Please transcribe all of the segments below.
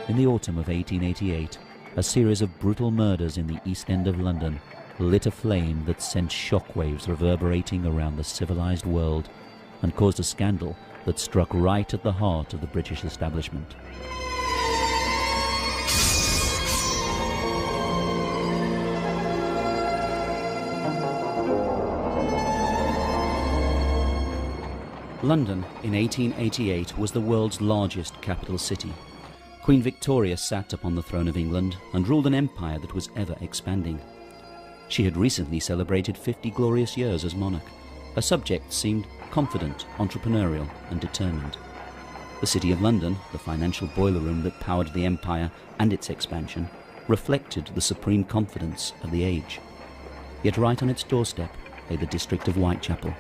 In the autumn of 1888, a series of brutal murders in the East End of London lit a flame that sent shockwaves reverberating around the civilized world and caused a scandal that struck right at the heart of the British establishment. London in 1888 was the world's largest capital city. Queen Victoria sat upon the throne of England and ruled an empire that was ever expanding. She had recently celebrated 50 glorious years as monarch. Her subjects seemed confident, entrepreneurial and determined. The City of London, the financial boiler room that powered the empire and its expansion, reflected the supreme confidence of the age. Yet right on its doorstep lay the district of Whitechapel,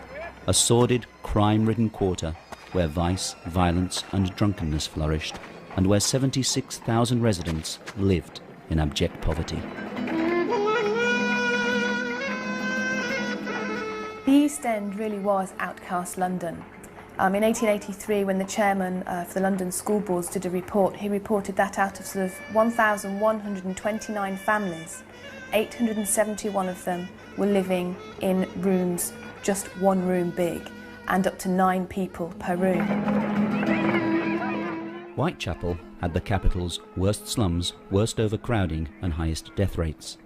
a sordid, crime-ridden quarter where vice, violence and drunkenness flourished, and where 76,000 residents lived in abject poverty. The East End really was outcast London. In 1883, when the chairman for the London school boards did a report, he reported that out of sort of 1,129 families, 871 of them were living in rooms just one room big, and up to 9 people per room. Whitechapel had the capital's worst slums, worst overcrowding and highest death rates.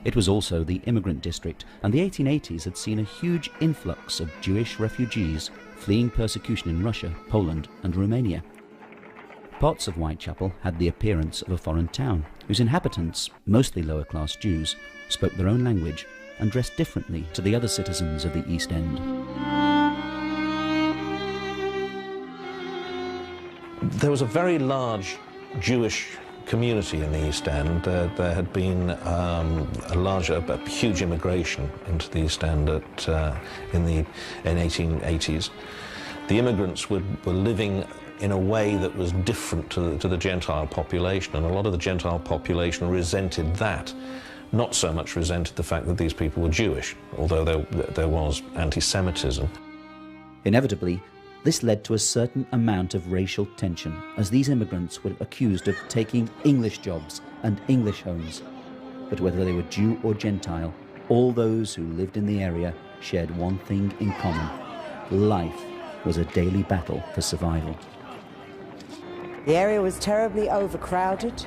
It was also the immigrant district, and the 1880s had seen a huge influx of Jewish refugees fleeing persecution in Russia, Poland and Romania. Parts of Whitechapel had the appearance of a foreign town, whose inhabitants, mostly lower-class Jews, spoke their own language and dressed differently to the other citizens of the East End. There was a very large Jewish community in the East End. There had been a huge immigration into the East End in the 1880s. The immigrants were living in a way that was different to the Gentile population, and a lot of the Gentile population resented that. Not so much resented the fact that these people were Jewish, although there was anti-Semitism. Inevitably, this led to a certain amount of racial tension, as these immigrants were accused of taking English jobs and English homes. But whether they were Jew or Gentile, all those who lived in the area shared one thing in common: life was a daily battle for survival. The area was terribly overcrowded.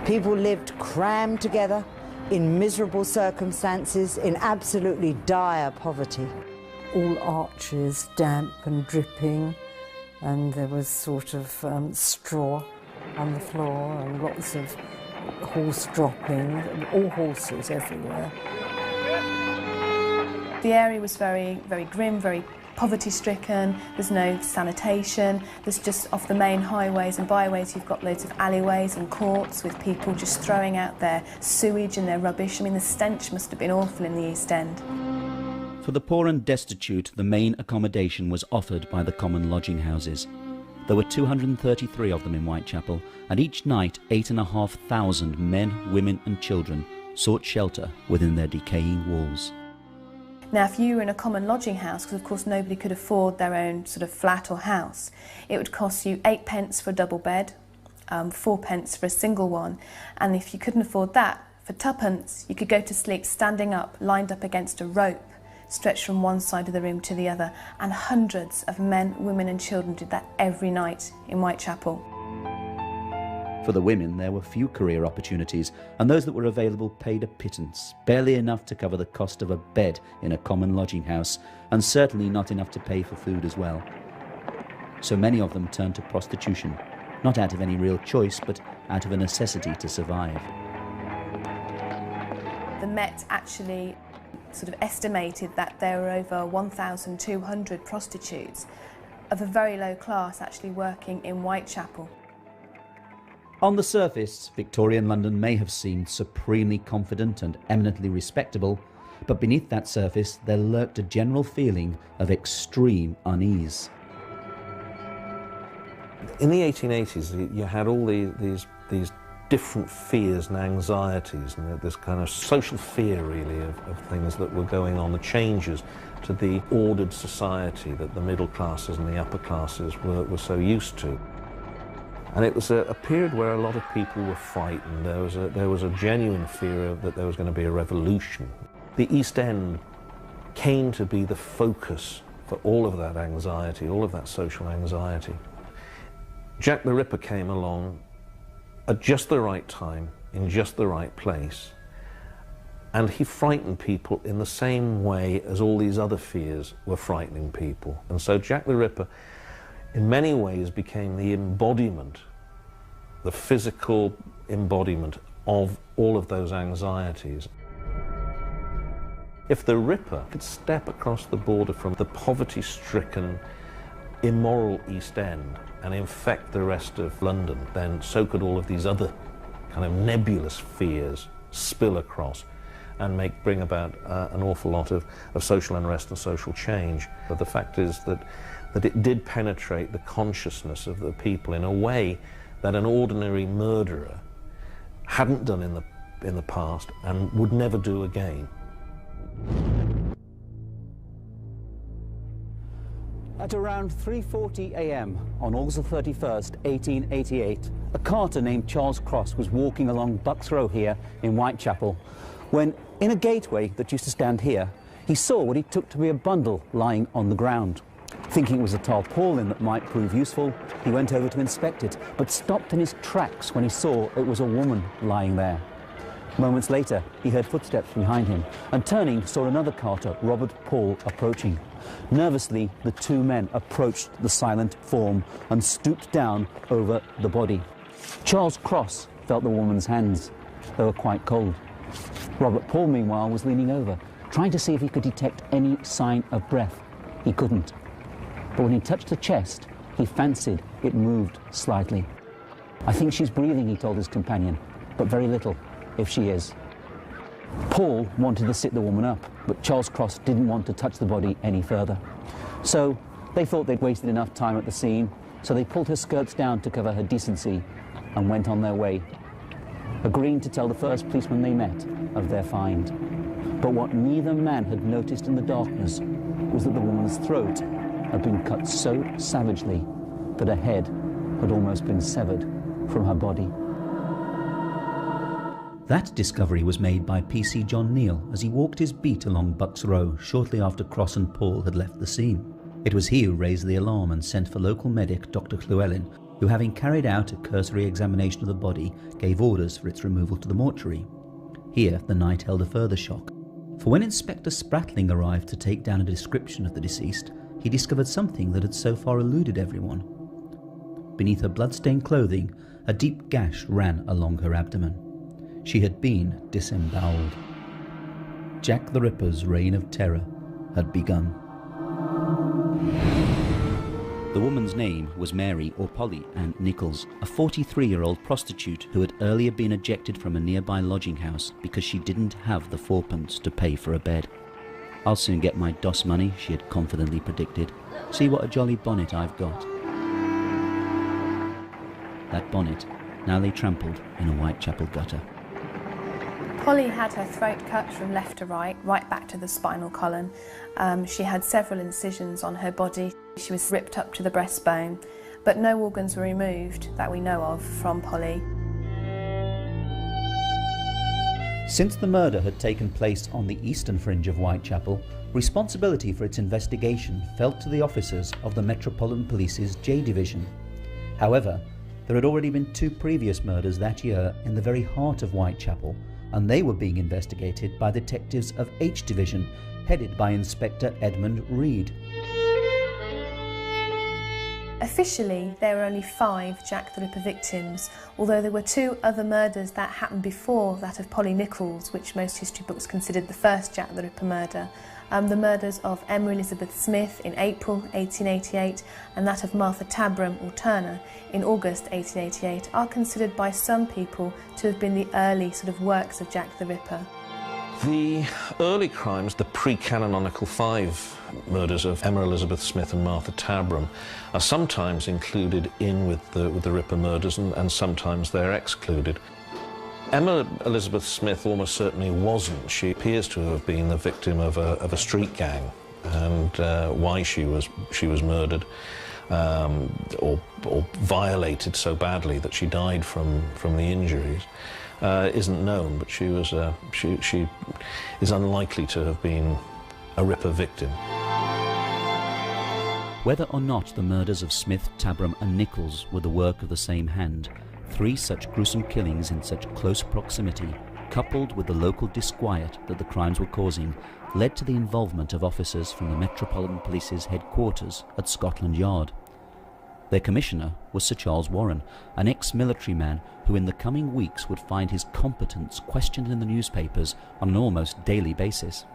People lived crammed together in miserable circumstances, in absolutely dire poverty. All arches damp and dripping, and there was sort of straw on the floor and lots of horse dropping, all horses everywhere. The area was very, very grim, very poverty-stricken. There's no sanitation. There's just off the main highways and byways you've got loads of alleyways and courts with people just throwing out their sewage and their rubbish. I mean, the stench must have been awful in the East End. For the poor and destitute, the main accommodation was offered by the common lodging houses. There were 233 of them in Whitechapel, and each night 8,500 men, women and children sought shelter within their decaying walls. Now, if you were in a common lodging house, because of course nobody could afford their own sort of flat or house, it would cost you 8p for a double bed, 4p for a single one, and if you couldn't afford that, for 2p you could go to sleep standing up, lined up against a rope, stretched from one side of the room to the other, and hundreds of men, women and children did that every night in Whitechapel. For the women, there were few career opportunities, and those that were available paid a pittance, barely enough to cover the cost of a bed in a common lodging house, and certainly not enough to pay for food as well. So many of them turned to prostitution, not out of any real choice, but out of a necessity to survive. The Met actually sort of estimated that there were over 1,200 prostitutes of a very low class actually working in Whitechapel. On the surface, Victorian London may have seemed supremely confident and eminently respectable, but beneath that surface there lurked a general feeling of extreme unease. In the 1880s, you had all these different fears and anxieties, and this kind of social fear, really, of things that were going on, the changes to the ordered society that the middle classes and the upper classes were so used to. And it was a period where a lot of people were frightened. There was a genuine fear that there was going to be a revolution. The East End came to be the focus for all of that anxiety, all of that social anxiety. Jack the Ripper came along at just the right time, in just the right place, and he frightened people in the same way as all these other fears were frightening people. And so Jack the Ripper, in many ways, became the embodiment, the physical embodiment of all of those anxieties. If the Ripper could step across the border from the poverty-stricken, immoral East End and infect the rest of London, then so could all of these other kind of nebulous fears spill across and bring about an awful lot of social unrest and social change. But the fact is that it did penetrate the consciousness of the people in a way that an ordinary murderer hadn't done in the past and would never do again. At around 3:40 a.m. on August 31st, 1888, a carter named Charles Cross was walking along Bucks Row here in Whitechapel when, in a gateway that used to stand here, he saw what he took to be a bundle lying on the ground. Thinking it was a tarpaulin that might prove useful, he went over to inspect it, but stopped in his tracks when he saw it was a woman lying there. Moments later, he heard footsteps behind him, and turning, saw another carter, Robert Paul, approaching. Nervously, the two men approached the silent form and stooped down over the body. Charles Cross felt the woman's hands. They were quite cold. Robert Paul, meanwhile, was leaning over, trying to see if he could detect any sign of breath. He couldn't. But when he touched the chest, he fancied it moved slightly. "I think she's breathing," he told his companion, "but very little, if she is." Paul wanted to sit the woman up, but Charles Cross didn't want to touch the body any further. So they thought they'd wasted enough time at the scene, so they pulled her skirts down to cover her decency and went on their way, agreeing to tell the first policeman they met of their find. But what neither man had noticed in the darkness was that the woman's throat had been cut so savagely that her head had almost been severed from her body. That discovery was made by PC John Neal as he walked his beat along Bucks Row shortly after Cross and Paul had left the scene. It was he who raised the alarm and sent for local medic Dr. Llewellyn, who, having carried out a cursory examination of the body, gave orders for its removal to the mortuary. Here the night held a further shock, for when Inspector Spratling arrived to take down a description of the deceased, he discovered something that had so far eluded everyone. Beneath her blood-stained clothing, a deep gash ran along her abdomen. She had been disemboweled. Jack the Ripper's reign of terror had begun. The woman's name was Mary or Polly Ann Nichols, a 43-year-old prostitute who had earlier been ejected from a nearby lodging house because she didn't have the fourpence to pay for a bed. "I'll soon get my DOS money," she had confidently predicted. "See what a jolly bonnet I've got." That bonnet now lay trampled in a Whitechapel gutter. Polly had her throat cut from left to right back to the spinal column. She had several incisions on her body. She was ripped up to the breastbone, but no organs were removed that we know of from Polly. Since the murder had taken place on the eastern fringe of Whitechapel, responsibility for its investigation fell to the officers of the Metropolitan Police's J Division. However, there had already been 2 previous murders that year in the very heart of Whitechapel, and they were being investigated by detectives of H Division, headed by Inspector Edmund Reed. Officially, there were only 5 Jack the Ripper victims, although there were 2 other murders that happened before that of Polly Nichols, which most history books considered the first Jack the Ripper murder. The murders of Emma Elizabeth Smith in April 1888 and that of Martha Tabram or Turner in August 1888 are considered by some people to have been the early sort of works of Jack the Ripper. The early crimes, the pre-canonical 5 murders of Emma Elizabeth Smith and Martha Tabram, are sometimes included in with the Ripper murders and sometimes they're excluded. Emma Elizabeth Smith almost certainly wasn't. She appears to have been the victim of a street gang, and why she was murdered or violated so badly that she died from the injuries isn't known, but she is unlikely to have been a Ripper victim. Whether or not the murders of Smith, Tabram and Nichols were the work of the same hand, 3 such gruesome killings in such close proximity, coupled with the local disquiet that the crimes were causing, led to the involvement of officers from the Metropolitan Police's headquarters at Scotland Yard. Their commissioner was Sir Charles Warren, an ex-military man who in the coming weeks would find his competence questioned in the newspapers on an almost daily basis.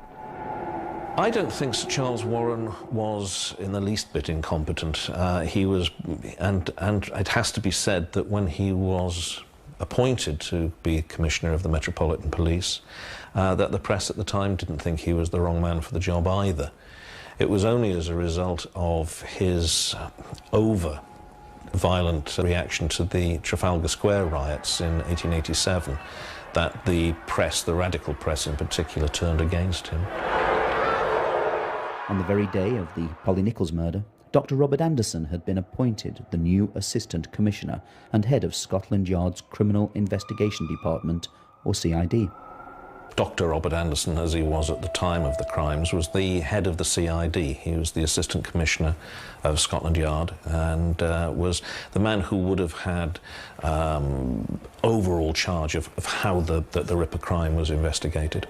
I don't think Sir Charles Warren was in the least bit incompetent. He was, and it has to be said that when he was appointed to be Commissioner of the Metropolitan Police, that the press at the time didn't think he was the wrong man for the job either. It was only as a result of his over-violent reaction to the Trafalgar Square riots in 1887 that the press, the radical press in particular, turned against him. On the very day of the Polly Nichols murder, Dr. Robert Anderson had been appointed the new Assistant Commissioner and head of Scotland Yard's Criminal Investigation Department, or CID. Dr. Robert Anderson, as he was at the time of the crimes, was the head of the CID. He was the Assistant Commissioner of Scotland Yard and was the man who would have had overall charge of how the Ripper crime was investigated.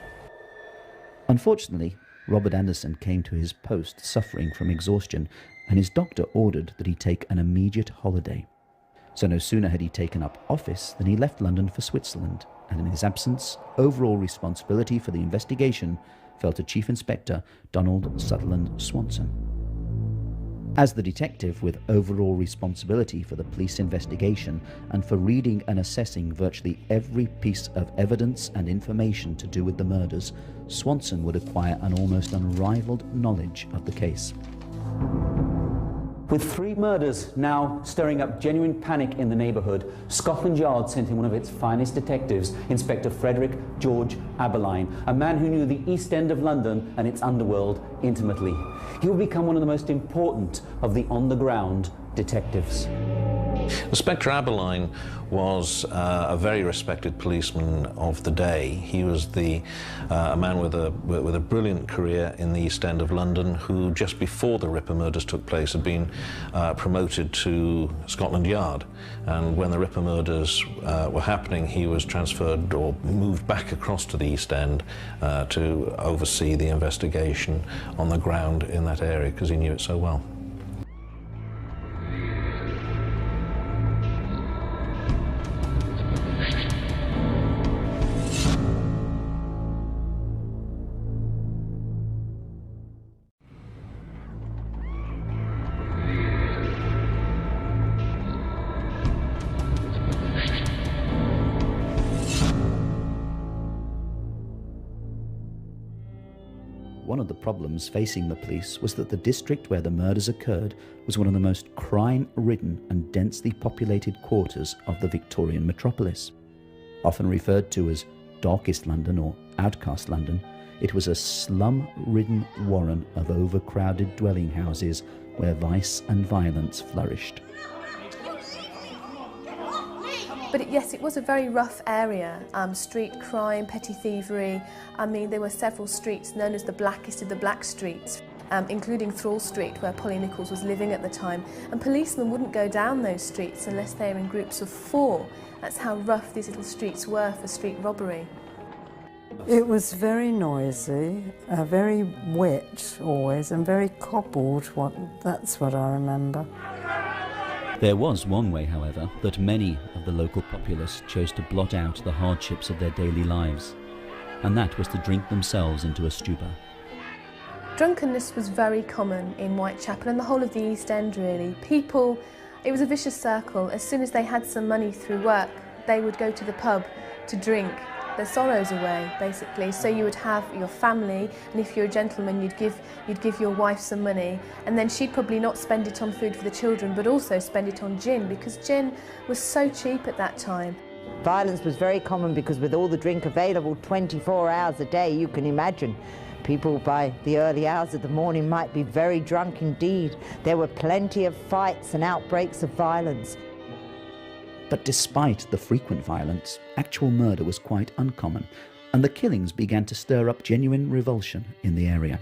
Unfortunately, Robert Anderson came to his post suffering from exhaustion, and his doctor ordered that he take an immediate holiday. So no sooner had he taken up office than he left London for Switzerland, and in his absence, overall responsibility for the investigation fell to Chief Inspector Donald Sutherland Swanson. As the detective with overall responsibility for the police investigation and for reading and assessing virtually every piece of evidence and information to do with the murders, Swanson would acquire an almost unrivaled knowledge of the case. With 3 murders now stirring up genuine panic in the neighbourhood, Scotland Yard sent in one of its finest detectives, Inspector Frederick George Aberline, a man who knew the East End of London and its underworld intimately. He would become one of the most important of the on-the-ground detectives. Inspector Aberline was a very respected policeman of the day. He was a man with a brilliant career in the East End of London, who just before the Ripper murders took place had been promoted to Scotland Yard. And when the Ripper murders were happening, he was transferred or moved back across to the East End to oversee the investigation on the ground in that area, because he knew it so well. One of the problems facing the police was that the district where the murders occurred was one of the most crime-ridden and densely populated quarters of the Victorian metropolis. Often referred to as Darkest London or Outcast London, it was a slum-ridden warren of overcrowded dwelling houses where vice and violence flourished. But yes, it was a very rough area. Street crime, petty thievery. I mean, there were several streets known as the blackest of the black streets, including Thrall Street, where Polly Nichols was living at the time. And policemen wouldn't go down those streets unless they were in groups of 4. That's how rough these little streets were for street robbery. It was very noisy, very wet always, and very cobbled. That's what I remember. There was one way, however, that many of the local populace chose to blot out the hardships of their daily lives, and that was to drink themselves into a stupor. Drunkenness was very common in Whitechapel and the whole of the East End, really. People, it was a vicious circle. As soon as they had some money through work, they would go to the pub to drink their sorrows away, basically. So you would have your family, and if you're a gentleman, you'd give your wife some money, and then she'd probably not spend it on food for the children, but also spend it on gin, because gin was so cheap at that time. Violence was very common because with all the drink available 24 hours a day, you can imagine people by the early hours of the morning might be very drunk indeed. There were plenty of fights and outbreaks of violence. But despite the frequent violence, actual murder was quite uncommon, and the killings began to stir up genuine revulsion in the area.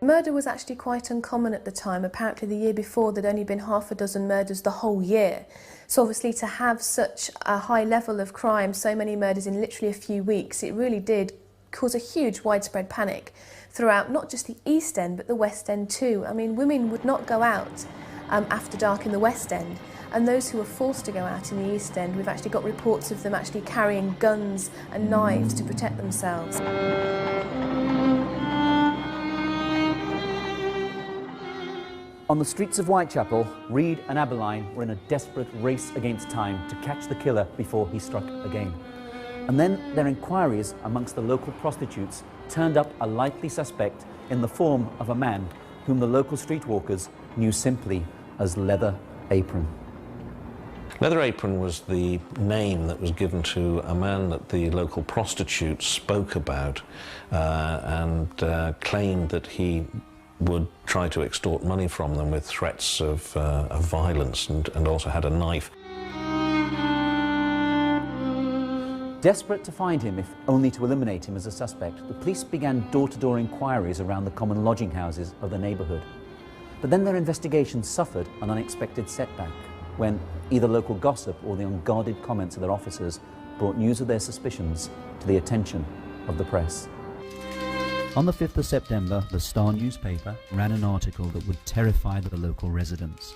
Murder was actually quite uncommon at the time. Apparently the year before there'd only been half a dozen murders the whole year. So obviously to have such a high level of crime, so many murders in literally a few weeks, it really did cause a huge widespread panic throughout not just the East End but the West End too. I mean, women would not go out after dark in the West End, and those who were forced to go out in the East End, we've actually got reports of them actually carrying guns and knives to protect themselves. On the streets of Whitechapel, Reed and Aberline were in a desperate race against time to catch the killer before he struck again. And then their inquiries amongst the local prostitutes turned up a likely suspect in the form of a man whom the local streetwalkers knew simply as Leather Apron. Leather Apron was the name that was given to a man that the local prostitutes spoke about and claimed that he would try to extort money from them with threats of violence, and also had a knife. Desperate to find him, if only to eliminate him as a suspect, the police began door-to-door inquiries around the common lodging houses of the neighbourhood. But then their investigation suffered an unexpected setback when either local gossip or the unguarded comments of their officers brought news of their suspicions to the attention of the press. On the 5th of September, the Star newspaper ran an article that would terrify the local residents.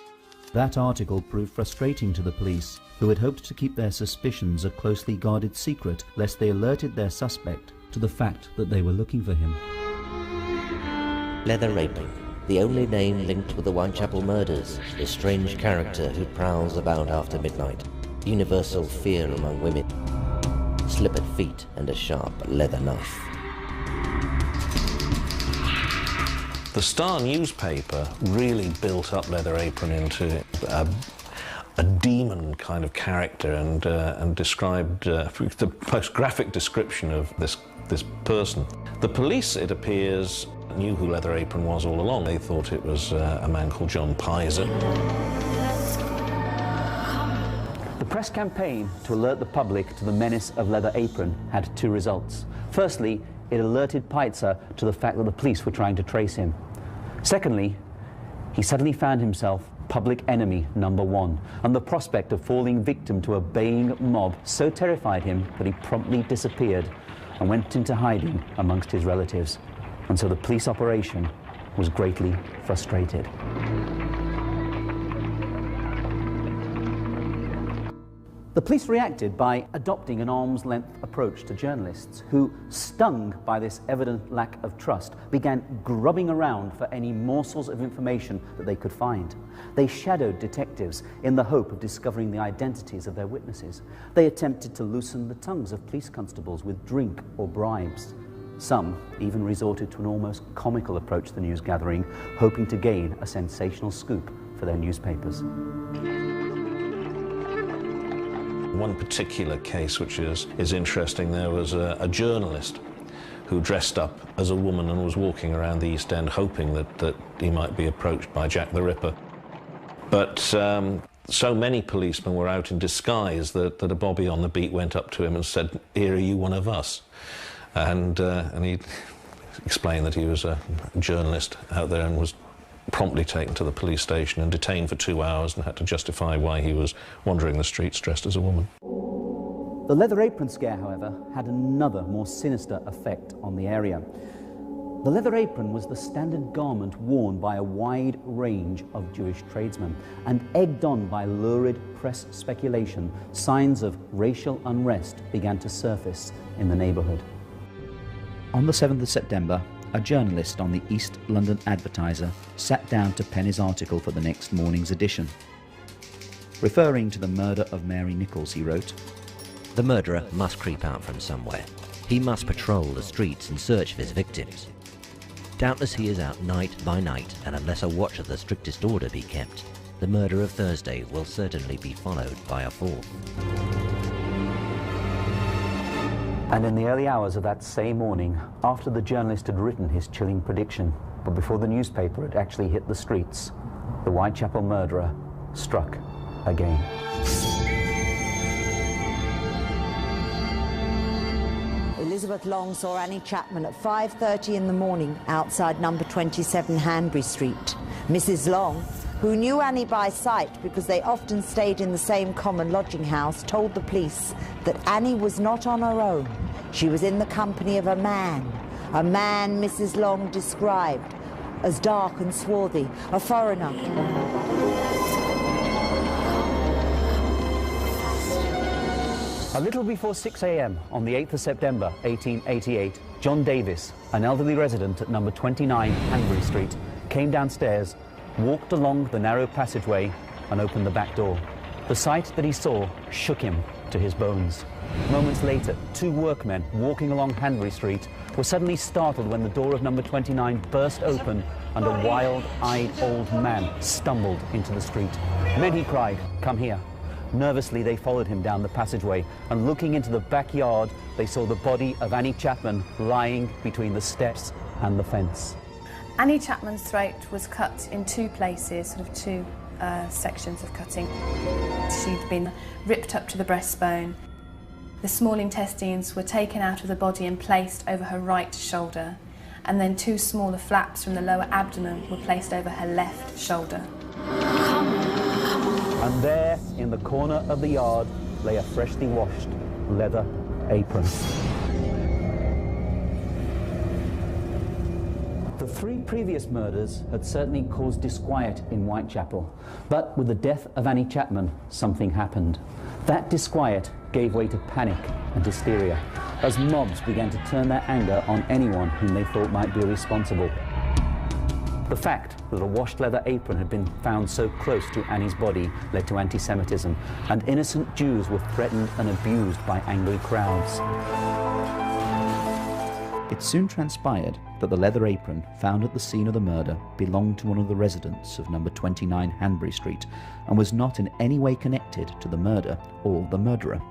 That article proved frustrating to the police, who had hoped to keep their suspicions a closely guarded secret lest they alerted their suspect to the fact that they were looking for him. Leather Apron, the only name linked with the Whitechapel murders, the strange character who prowls about after midnight, universal fear among women, slippered feet and a sharp leather knife. The Star newspaper really built up Leather Apron into a demon kind of character, and described the most graphic description of this person. The police, it appears, knew who Leather Apron was all along. They thought it was a man called John Pizer. The press campaign to alert the public to the menace of Leather Apron had two results. Firstly, it alerted Pizer to the fact that the police were trying to trace him. Secondly, he suddenly found himself public enemy number one, and the prospect of falling victim to a baying mob so terrified him that he promptly disappeared and went into hiding amongst his relatives. And so the police operation was greatly frustrated. The police reacted by adopting an arm's-length approach to journalists who, stung by this evident lack of trust, began grubbing around for any morsels of information that they could find. They shadowed detectives in the hope of discovering the identities of their witnesses. They attempted to loosen the tongues of police constables with drink or bribes. Some even resorted to an almost comical approach to the news gathering, hoping to gain a sensational scoop for their newspapers. One particular case which is interesting, there was a journalist who dressed up as a woman and was walking around the East End hoping that he might be approached by Jack the Ripper. But so many policemen were out in disguise that a bobby on the beat went up to him and said, "Here, are you one of us?" And he explained that he was a journalist out there and was promptly taken to the police station and detained for 2 hours and had to justify why he was wandering the streets dressed as a woman. The Leather Apron scare, however, had another more sinister effect on the area. The leather apron was the standard garment worn by a wide range of Jewish tradesmen, and egged on by lurid press speculation, signs of racial unrest began to surface in the neighbourhood. On the 7th of September, a journalist on the East London Advertiser sat down to pen his article for the next morning's edition. Referring to the murder of Mary Nichols, he wrote, "The murderer must creep out from somewhere. He must patrol the streets in search of his victims. Doubtless he is out night by night, and unless a watch of the strictest order be kept, the murder of Thursday will certainly be followed by a fourth." And in the early hours of that same morning, after the journalist had written his chilling prediction, but before the newspaper had actually hit the streets, the Whitechapel murderer struck again. Elizabeth Long saw Annie Chapman at 5:30 in the morning outside number 27 Hanbury Street. Mrs. Long, who knew Annie by sight because they often stayed in the same common lodging house, told the police that Annie was not on her own. She was in the company of a man Mrs. Long described as dark and swarthy, a foreigner. A little before 6 a.m. on the 8th of September 1888, John Davis, an elderly resident at number 29 Hanbury Street, came downstairs, walked along the narrow passageway and opened the back door. The sight that he saw shook him to his bones. Moments later, two workmen walking along Hanbury Street were suddenly startled when the door of number 29 burst open and a wild-eyed old man stumbled into the street. "Men," he cried, "come here." Nervously, they followed him down the passageway, and looking into the backyard, they saw the body of Annie Chapman lying between the steps and the fence. Annie Chapman's throat was cut in two places, sort of two sections of cutting. She'd been ripped up to the breastbone. The small intestines were taken out of the body and placed over her right shoulder, and then two smaller flaps from the lower abdomen were placed over her left shoulder. And there, in the corner of the yard, lay a freshly washed leather apron. The three previous murders had certainly caused disquiet in Whitechapel, but with the death of Annie Chapman, something happened. That disquiet gave way to panic and hysteria, as mobs began to turn their anger on anyone whom they thought might be responsible. The fact that a washed leather apron had been found so close to Annie's body led to anti-Semitism, and innocent Jews were threatened and abused by angry crowds. It soon transpired that the leather apron found at the scene of the murder belonged to one of the residents of number 29 Hanbury Street and was not in any way connected to the murder or the murderer.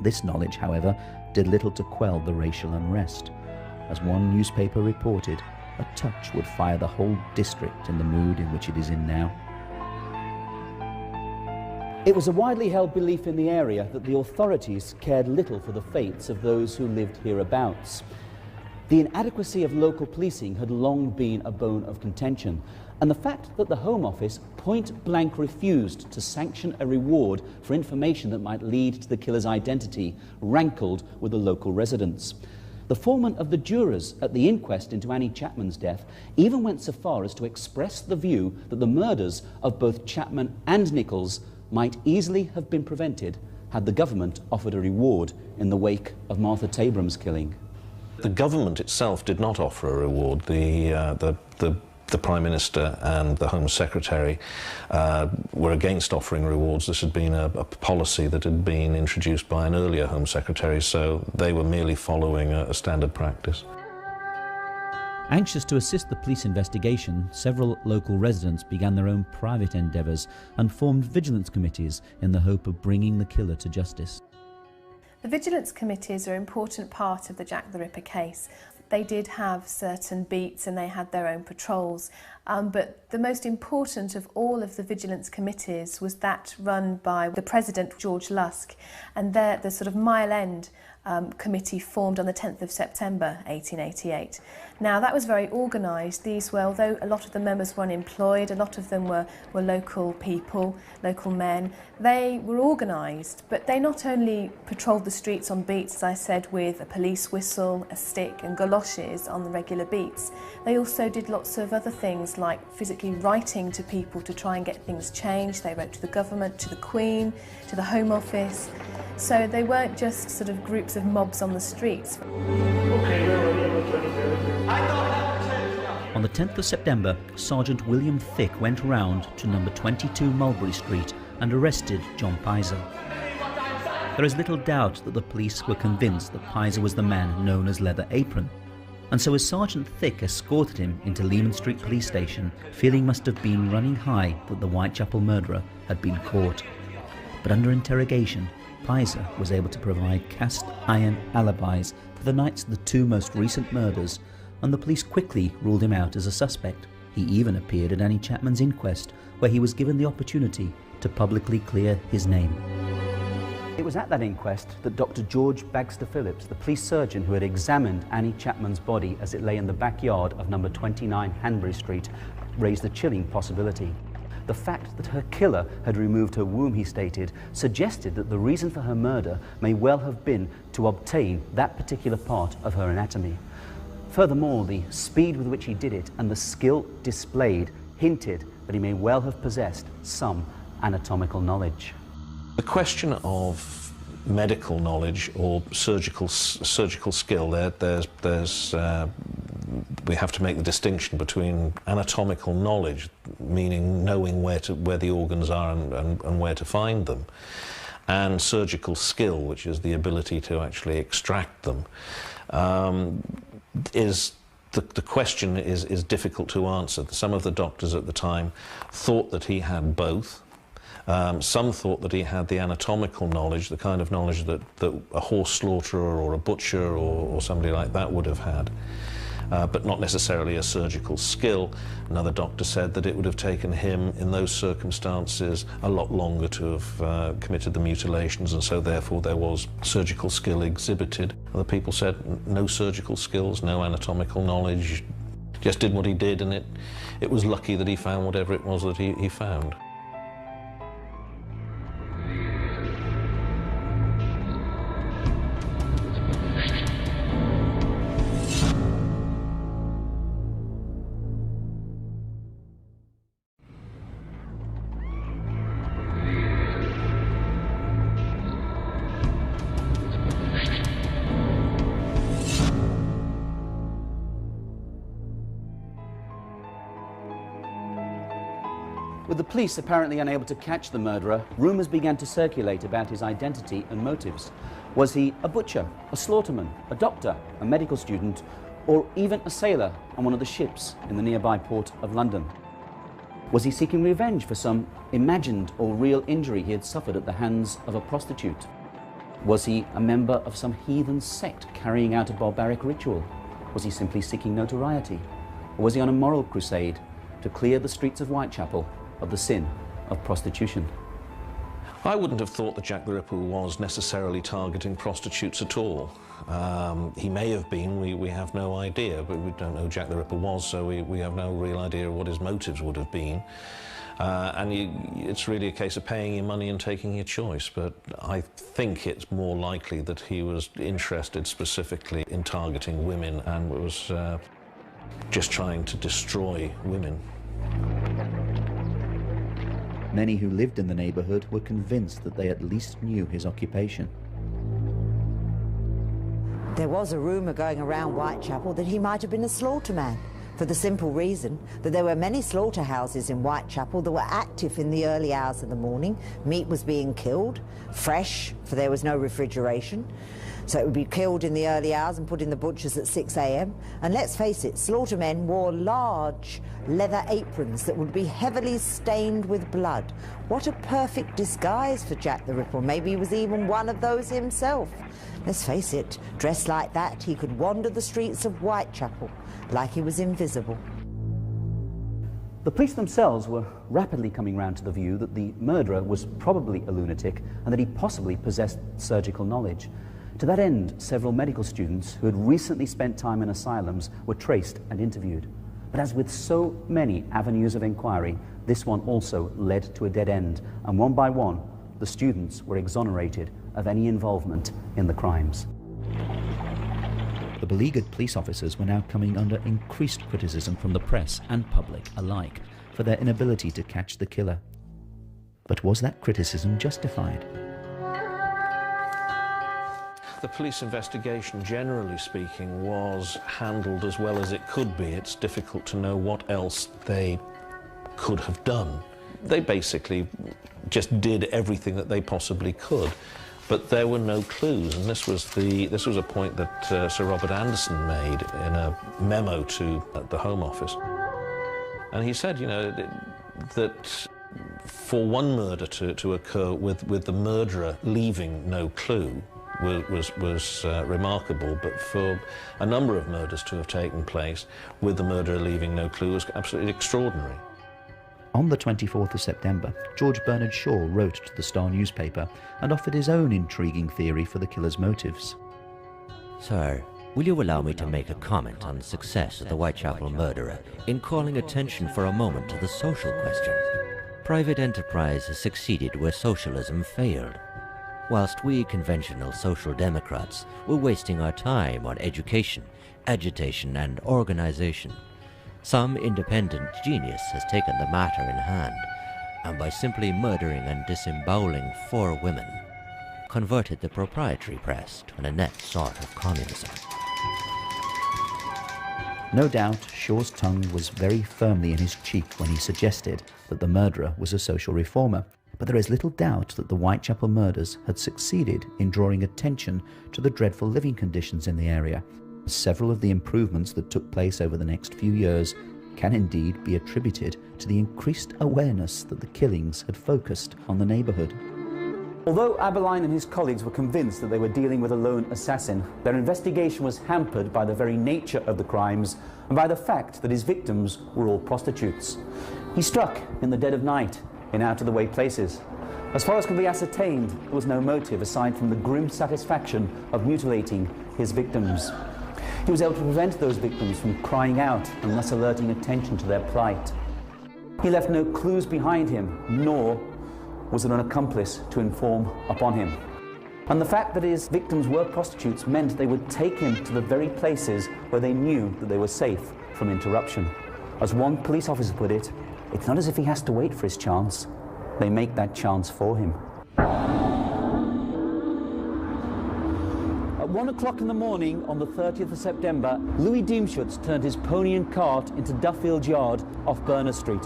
This knowledge, however, did little to quell the racial unrest. As one newspaper reported, a touch would fire the whole district in the mood in which it is in now. It was a widely held belief in the area that the authorities cared little for the fates of those who lived hereabouts. The inadequacy of local policing had long been a bone of contention, and the fact that the Home Office point-blank refused to sanction a reward for information that might lead to the killer's identity rankled with the local residents. The foreman of the jurors at the inquest into Annie Chapman's death even went so far as to express the view that the murders of both Chapman and Nichols might easily have been prevented had the government offered a reward in the wake of Martha Tabram's killing. The government itself did not offer a reward. The Prime Minister and the Home Secretary were against offering rewards. This had been a policy that had been introduced by an earlier Home Secretary, so they were merely following a standard practice. Anxious to assist the police investigation, several local residents began their own private endeavours and formed vigilance committees in the hope of bringing the killer to justice. The vigilance committees are an important part of the Jack the Ripper case. They did have certain beats and they had their own patrols, but the most important of all of the vigilance committees was that run by the president, George Lusk, and the sort of Mile End committee formed on the 10th of September 1888. Now that was very organised. These were, although a lot of the members were unemployed, a lot of them were local people, local men, they were organised, but they not only patrolled the streets on beats, as I said, with a police whistle, a stick and galoshes on the regular beats. They also did lots of other things like physically writing to people to try and get things changed. They wrote to the government, to the Queen, to the Home Office. So they weren't just sort of groups of mobs on the streets. On the 10th of September, Sergeant William Thick went round to number 22 Mulberry Street and arrested John Pizer. There is little doubt that the police were convinced that Pizer was the man known as Leather Apron, and so as Sergeant Thick escorted him into Leman Street Police Station, feeling must have been running high that the Whitechapel murderer had been caught. But under interrogation, Pizer was able to provide cast-iron alibis for the nights of the two most recent murders, and the police quickly ruled him out as a suspect. He even appeared at Annie Chapman's inquest, where he was given the opportunity to publicly clear his name. It was at that inquest that Dr. George Bagster Phillips, the police surgeon who had examined Annie Chapman's body as it lay in the backyard of number 29 Hanbury Street, raised a chilling possibility. The fact that her killer had removed her womb, he stated, suggested that the reason for her murder may well have been to obtain that particular part of her anatomy. Furthermore, the speed with which he did it and the skill displayed hinted that he may well have possessed some anatomical knowledge. The question of medical knowledge or surgical skill, we have to make the distinction between anatomical knowledge, meaning knowing where the organs are and where to find them, and surgical skill, which is the ability to actually extract them. The question is difficult to answer. Some of the doctors at the time thought that he had both. Some thought that he had the anatomical knowledge, the kind of knowledge that a horse slaughterer or a butcher or somebody like that would have had, but not necessarily a surgical skill. Another doctor said that it would have taken him, in those circumstances, a lot longer to have committed the mutilations, and so therefore there was surgical skill exhibited. Other people said no surgical skills, no anatomical knowledge, just did what he did, and it was lucky that he found whatever it was that he found. With the police apparently unable to catch the murderer, rumours began to circulate about his identity and motives. Was he a butcher, a slaughterman, a doctor, a medical student, or even a sailor on one of the ships in the nearby port of London? Was he seeking revenge for some imagined or real injury he had suffered at the hands of a prostitute? Was he a member of some heathen sect carrying out a barbaric ritual? Was he simply seeking notoriety? Or was he on a moral crusade to clear the streets of Whitechapel of the sin of prostitution? I wouldn't have thought that Jack the Ripper was necessarily targeting prostitutes at all. He may have been, we have no idea, but we don't know who Jack the Ripper was, so we have no real idea of what his motives would have been. It's really a case of paying your money and taking your choice, but I think it's more likely that he was interested specifically in targeting women and was just trying to destroy women. Many who lived in the neighbourhood were convinced that they at least knew his occupation. There was a rumour going around Whitechapel that he might have been a slaughterman, for the simple reason that there were many slaughterhouses in Whitechapel that were active in the early hours of the morning. Meat was being killed, fresh, for there was no refrigeration. So it would be killed in the early hours and put in the butchers at 6 a.m. And let's face it, slaughtermen wore large leather aprons that would be heavily stained with blood. What a perfect disguise for Jack the Ripper. Maybe he was even one of those himself. Let's face it, dressed like that, he could wander the streets of Whitechapel like he was invisible. The police themselves were rapidly coming round to the view that the murderer was probably a lunatic and that he possibly possessed surgical knowledge. To that end, several medical students who had recently spent time in asylums were traced and interviewed. But as with so many avenues of inquiry, this one also led to a dead end, and one by one, the students were exonerated of any involvement in the crimes. The beleaguered police officers were now coming under increased criticism from the press and public alike for their inability to catch the killer. But was that criticism justified? The police investigation, generally speaking, was handled as well as it could be. It's difficult to know what else they could have done. They basically just did everything that they possibly could, but there were no clues, and this was a point that Sir Robert Anderson made in a memo to the Home Office. And he said, you know, that for one murder to occur with the murderer leaving no clue was remarkable, but for a number of murders to have taken place with the murderer leaving no clue was absolutely extraordinary. On the 24th of September, George Bernard Shaw wrote to the Star newspaper and offered his own intriguing theory for the killer's motives. Sir, will you allow me to make a comment on the success of the Whitechapel murderer in calling attention for a moment to the social question? Private enterprise has succeeded where socialism failed. Whilst we conventional social democrats were wasting our time on education, agitation and organization, some independent genius has taken the matter in hand, and by simply murdering and disemboweling 4 women, converted the proprietary press to an inept sort of communism. No doubt, Shaw's tongue was very firmly in his cheek when he suggested that the murderer was a social reformer, but there is little doubt that the Whitechapel murders had succeeded in drawing attention to the dreadful living conditions in the area. Several of the improvements that took place over the next few years can indeed be attributed to the increased awareness that the killings had focused on the neighbourhood. Although Abberline and his colleagues were convinced that they were dealing with a lone assassin, their investigation was hampered by the very nature of the crimes and by the fact that his victims were all prostitutes. He struck in the dead of night in out-of-the-way places. As far as could be ascertained, there was no motive aside from the grim satisfaction of mutilating his victims. He was able to prevent those victims from crying out and thus alerting attention to their plight. He left no clues behind him, nor was there an accomplice to inform upon him. And the fact that his victims were prostitutes meant they would take him to the very places where they knew that they were safe from interruption. As one police officer put it, it's not as if he has to wait for his chance. They make that chance for him. At 1 o'clock in the morning on the 30th of September, Louis Deemschutz turned his pony and cart into Duffield Yard off Berner Street.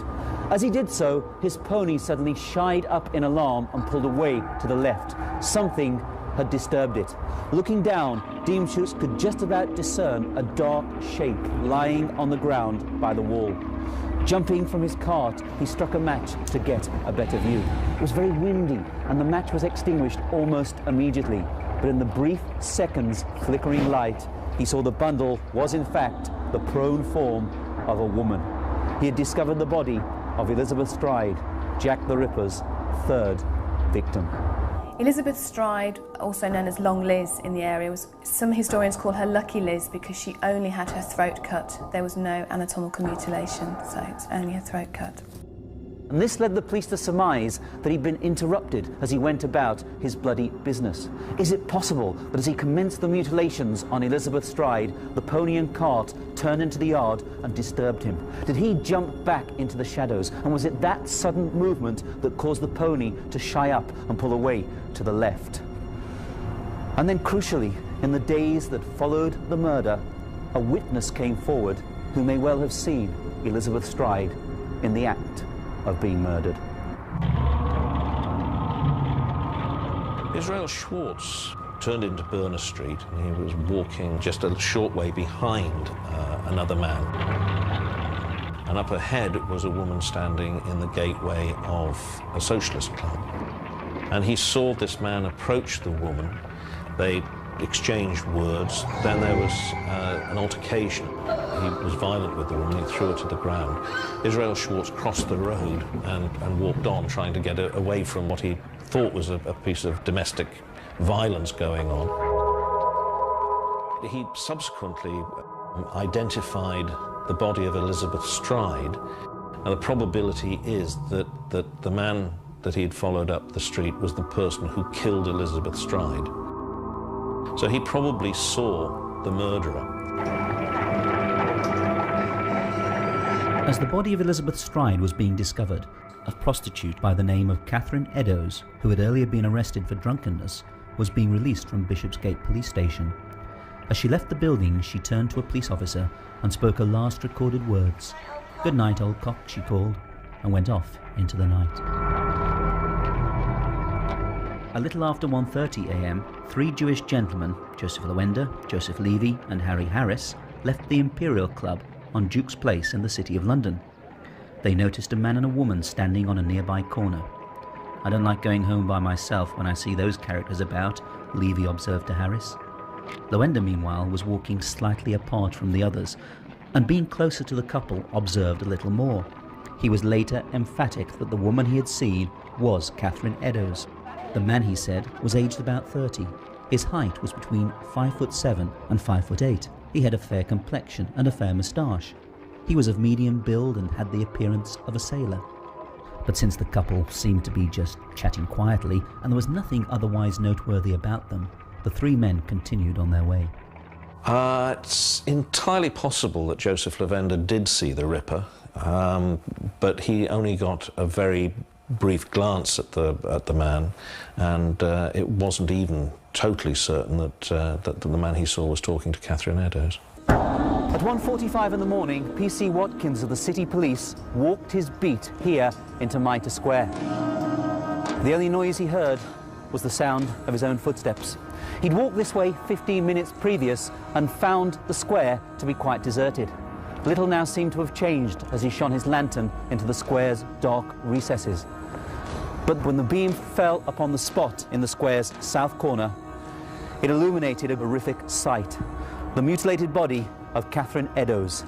As he did so, his pony suddenly shied up in alarm and pulled away to the left. Something had disturbed it. Looking down, Deemschutz could just about discern a dark shape lying on the ground by the wall. Jumping from his cart, he struck a match to get a better view. It was very windy, and the match was extinguished almost immediately. But in the brief seconds flickering light, he saw the bundle was in fact the prone form of a woman. He had discovered the body of Elizabeth Stride, Jack the Ripper's 3rd victim. Elizabeth Stride, also known as Long Liz in the area, some historians call her Lucky Liz because she only had her throat cut. There was no anatomical mutilation, so it's only a throat cut. And this led the police to surmise that he'd been interrupted as he went about his bloody business. Is it possible that as he commenced the mutilations on Elizabeth Stride, the pony and cart turned into the yard and disturbed him? Did he jump back into the shadows? And was it that sudden movement that caused the pony to shy up and pull away to the left? And then crucially, in the days that followed the murder, a witness came forward who may well have seen Elizabeth Stride in the act of being murdered. Israel Schwartz turned into Berner Street and he was walking just a short way behind another man. And up ahead was a woman standing in the gateway of a socialist club. And he saw this man approach the woman. They exchanged words. Then there was an altercation. He was violent with the woman. He threw her to the ground. Israel Schwartz crossed the road and walked on, trying to get away from what he thought was a piece of domestic violence going on. He subsequently identified the body of Elizabeth Stride, and the probability is that the man that he had followed up the street was the person who killed Elizabeth Stride. So he probably saw the murderer. As the body of Elizabeth Stride was being discovered, a prostitute by the name of Catherine Eddowes, who had earlier been arrested for drunkenness, was being released from Bishopsgate Police Station. As she left the building, she turned to a police officer and spoke her last recorded words. "Good night, old cock," she called, and went off into the night. A little after 1:30 a.m, 3 Jewish gentlemen, Joseph Lowender, Joseph Levy and Harry Harris, left the Imperial Club on Duke's Place in the City of London. they noticed a man and a woman standing on a nearby corner. "I don't like going home by myself when I see those characters about," Levy observed to Harris. Loenda, meanwhile, was walking slightly apart from the others, and being closer to the couple, observed a little more. He was later emphatic that the woman he had seen was Catherine Eddowes. The man, he said, was aged about 30. His height was between 5'7" and 5'8". He had a fair complexion and a fair moustache. He was of medium build and had the appearance of a sailor. But since the couple seemed to be just chatting quietly, and there was nothing otherwise noteworthy about them, the three men continued on their way. It's entirely possible that Joseph Lavender did see the Ripper, but he only got a very brief glance at the man, and it wasn't even totally certain that the man he saw was talking to Catherine Eddowes. At 1:45 in the morning, PC Watkins of the City Police walked his beat here into Mitre Square. The only noise he heard was the sound of his own footsteps. He'd walked this way 15 minutes previous and found the square to be quite deserted. Little now seemed to have changed as he shone his lantern into the square's dark recesses. But when the beam fell upon the spot in the square's south corner, it illuminated a horrific sight: the mutilated body of Catherine Eddowes.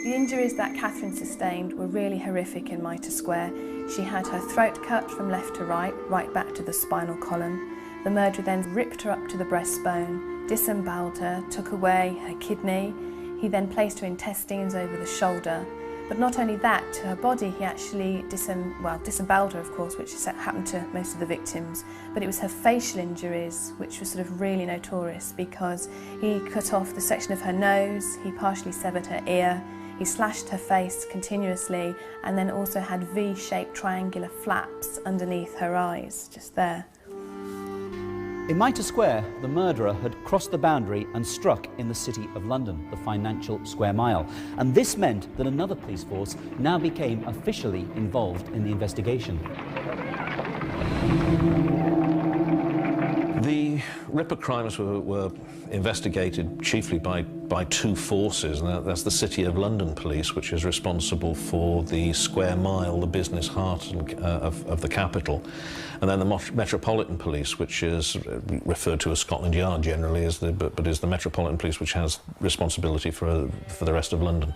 The injuries that Catherine sustained were really horrific in Mitre Square. She had her throat cut from left to right back to the spinal column. The murderer then ripped her up to the breastbone, disemboweled her, took away her kidney. He then placed her intestines over the shoulder. But not only that, to her body he actually disemboweled her, of course, which happened to most of the victims, but it was her facial injuries which were sort of really notorious, because he cut off the section of her nose, he partially severed her ear, he slashed her face continuously, and then also had V-shaped triangular flaps underneath her eyes, just there. In Mitre Square, the murderer had crossed the boundary and struck in the City of London, the financial square mile. And this meant that another police force now became officially involved in the investigation. The Ripper crimes were investigated chiefly by two forces, and that's the City of London Police, which is responsible for the square mile, the business heart of the capital, and then the Metropolitan Police, which is referred to as Scotland Yard generally, but is the Metropolitan Police which has responsibility for the rest of London.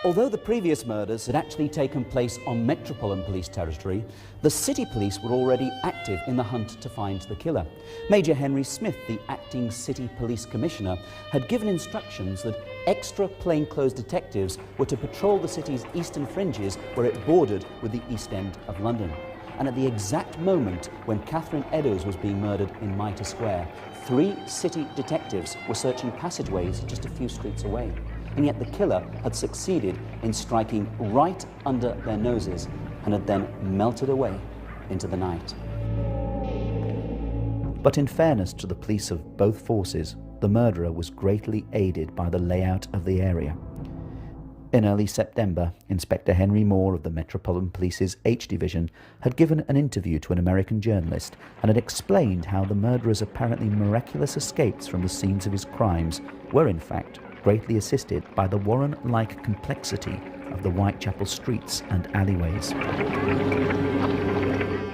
Although the previous murders had actually taken place on Metropolitan Police territory, the City Police were already active in the hunt to find the killer. Major Henry Smith, the acting City Police Commissioner, had given instructions that extra plainclothes detectives were to patrol the city's eastern fringes where it bordered with the East End of London. And at the exact moment when Catherine Eddowes was being murdered in Mitre Square, 3 city detectives were searching passageways just a few streets away. And yet the killer had succeeded in striking right under their noses and had then melted away into the night. But in fairness to the police of both forces, the murderer was greatly aided by the layout of the area. In early September, Inspector Henry Moore of the Metropolitan Police's H Division had given an interview to an American journalist and had explained how the murderer's apparently miraculous escapes from the scenes of his crimes were in fact greatly assisted by the Warren-like complexity of the Whitechapel streets and alleyways.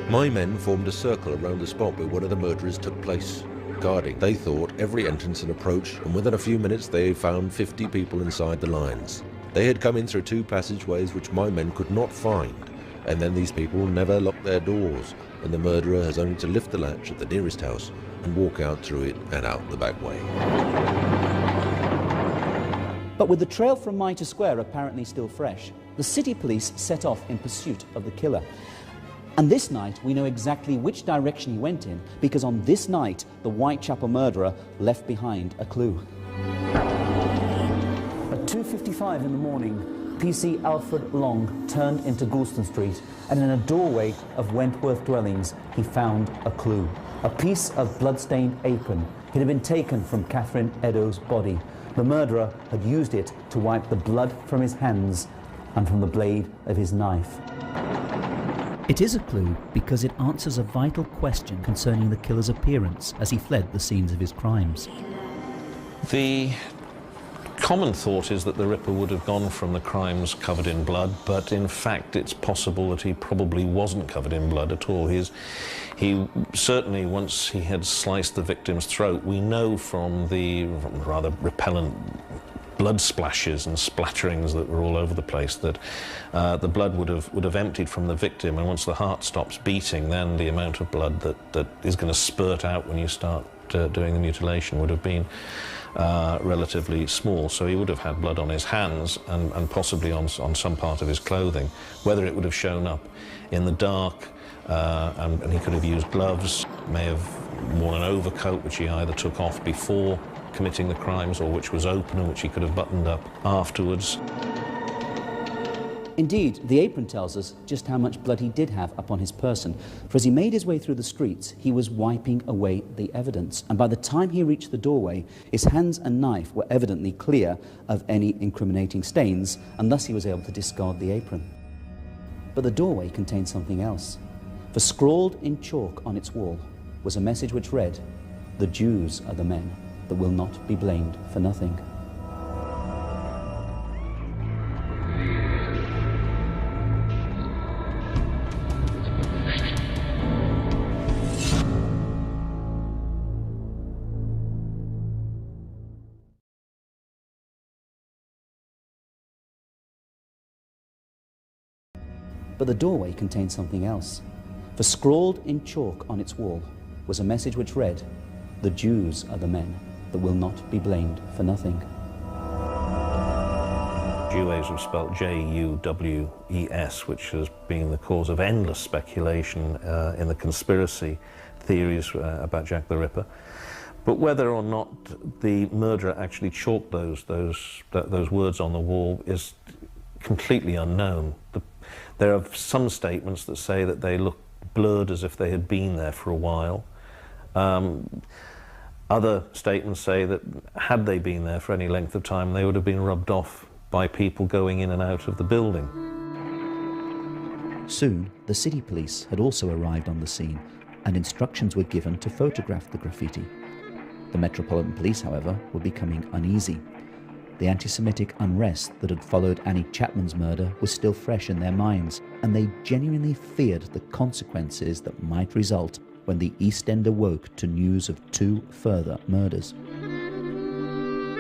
My men formed a circle around the spot where one of the murderers took place, guarding. They thought every entrance and approach, and within a few minutes they found 50 people inside the lines. They had come in through 2 passageways which my men could not find, and then these people never locked their doors, and the murderer has only to lift the latch at the nearest house and walk out through it and out the back way. But with the trail from Mitre Square apparently still fresh, the City Police set off in pursuit of the killer. And this night we know exactly which direction he went in, because on this night the Whitechapel murderer left behind a clue. At 2:55 in the morning, PC Alfred Long turned into Goulston Street, and in a doorway of Wentworth dwellings he found a clue. A piece of blood-stained apron. It had been taken from Catherine Eddowes' body. The murderer had used it to wipe the blood from his hands and from the blade of his knife. It is a clue because it answers a vital question concerning the killer's appearance as he fled the scenes of his crimes. The common thought is that the Ripper would have gone from the crimes covered in blood, but in fact it's possible that he probably wasn't covered in blood at all. He certainly, once he had sliced the victim's throat, we know from the rather repellent blood splashes and splatterings that were all over the place that the blood would have emptied from the victim, and once the heart stops beating, then the amount of blood that is going to spurt out when you start doing the mutilation would have been relatively small. So he would have had blood on his hands and possibly on some part of his clothing. Whether it would have shown up in the dark, and he could have used gloves, may have worn an overcoat which he either took off before committing the crimes or which was open and which he could have buttoned up afterwards. Indeed, the apron tells us just how much blood he did have upon his person, for as he made his way through the streets, he was wiping away the evidence, and by the time he reached the doorway, his hands and knife were evidently clear of any incriminating stains, and thus he was able to discard the apron. But the doorway contained something else, for scrawled in chalk on its wall was a message which read, "The Jews are the men that will not be blamed for nothing." But the doorway contained something else, for scrawled in chalk on its wall was a message which read, "The Jews are the men that will not be blamed for nothing." Eddowes was spelled J-U-W-E-S, which has been the cause of endless speculation in the conspiracy theories about Jack the Ripper. But whether or not the murderer actually chalked those words on the wall is completely unknown. There are some statements that say that they look blurred as if they had been there for a while. Other statements say that had they been there for any length of time, they would have been rubbed off by people going in and out of the building. Soon, the city police had also arrived on the scene, and instructions were given to photograph the graffiti. The Metropolitan Police, however, were becoming uneasy. The anti-Semitic unrest that had followed Annie Chapman's murder was still fresh in their minds, and they genuinely feared the consequences that might result when the East End awoke to news of 2 further murders.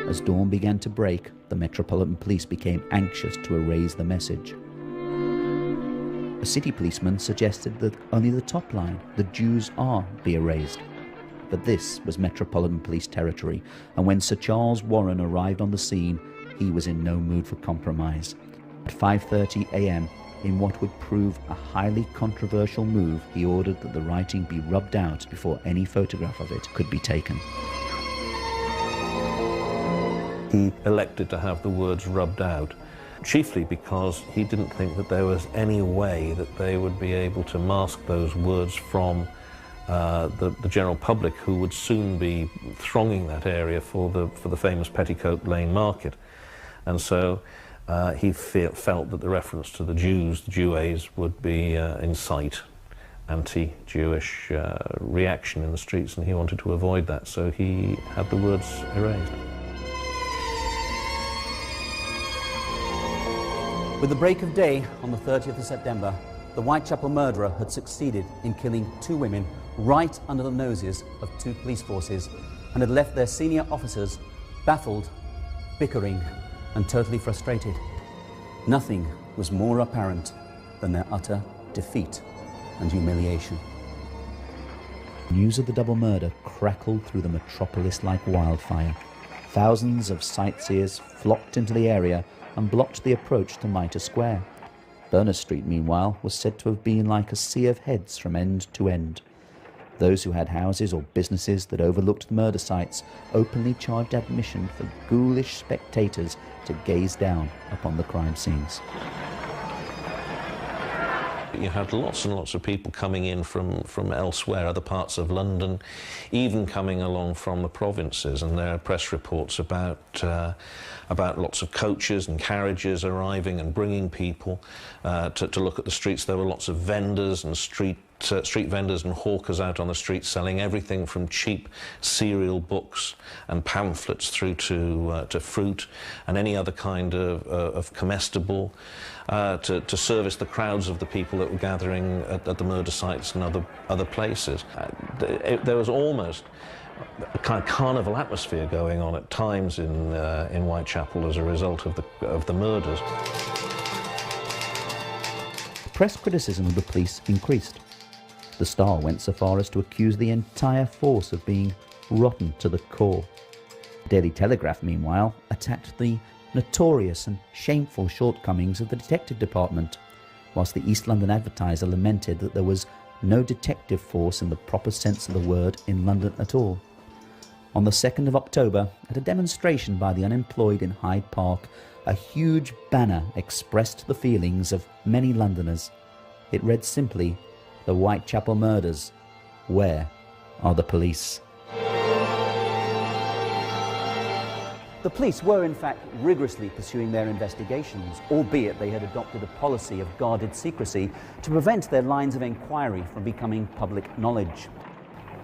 As dawn began to break, the Metropolitan Police became anxious to erase the message. A city policeman suggested that only the top line, "The Jews are," be erased. But this was Metropolitan Police territory, and when Sir Charles Warren arrived on the scene, he was in no mood for compromise. At 5:30 a.m., in what would prove a highly controversial move, he ordered that the writing be rubbed out before any photograph of it could be taken. He elected to have the words rubbed out, chiefly because he didn't think that there was any way that they would be able to mask those words from the general public, who would soon be thronging that area for the famous Petticoat Lane market. And so he felt that the reference to the Jews, the Eddowes, would be incite anti-Jewish reaction in the streets, and he wanted to avoid that, so he had the words erased. With the break of day on the 30th of September, the Whitechapel murderer had succeeded in killing 2 women right under the noses of 2 police forces, and had left their senior officers baffled, bickering, and totally frustrated. Nothing was more apparent than their utter defeat and humiliation. News of the double murder crackled through the metropolis like wildfire. Thousands of sightseers flocked into the area and blocked the approach to Mitre Square. Berners Street, meanwhile, was said to have been like a sea of heads from end to end. Those who had houses or businesses that overlooked the murder sites openly charged admission for ghoulish spectators to gaze down upon the crime scenes. You had lots and lots of people coming in from elsewhere, other parts of London, even coming along from the provinces, and there are press reports about lots of coaches and carriages arriving and bringing people to look at the streets. There were lots of vendors and street street vendors and hawkers out on the street selling everything from cheap cereal books and pamphlets through to fruit and any other kind of comestible, to service the crowds of the people that were gathering at the murder sites and other places. There was almost a kind of carnival atmosphere going on at times in Whitechapel as a result of the murders. Press criticism of the police increased. The Star went so far as to accuse the entire force of being rotten to the core. The Daily Telegraph, meanwhile, attacked the notorious and shameful shortcomings of the detective department, whilst the East London Advertiser lamented that there was no detective force in the proper sense of the word in London at all. On the 2nd of October, at a demonstration by the unemployed in Hyde Park, a huge banner expressed the feelings of many Londoners. It read simply, "The Whitechapel Murders. Where are the police?" The police were in fact rigorously pursuing their investigations, albeit they had adopted a policy of guarded secrecy to prevent their lines of inquiry from becoming public knowledge.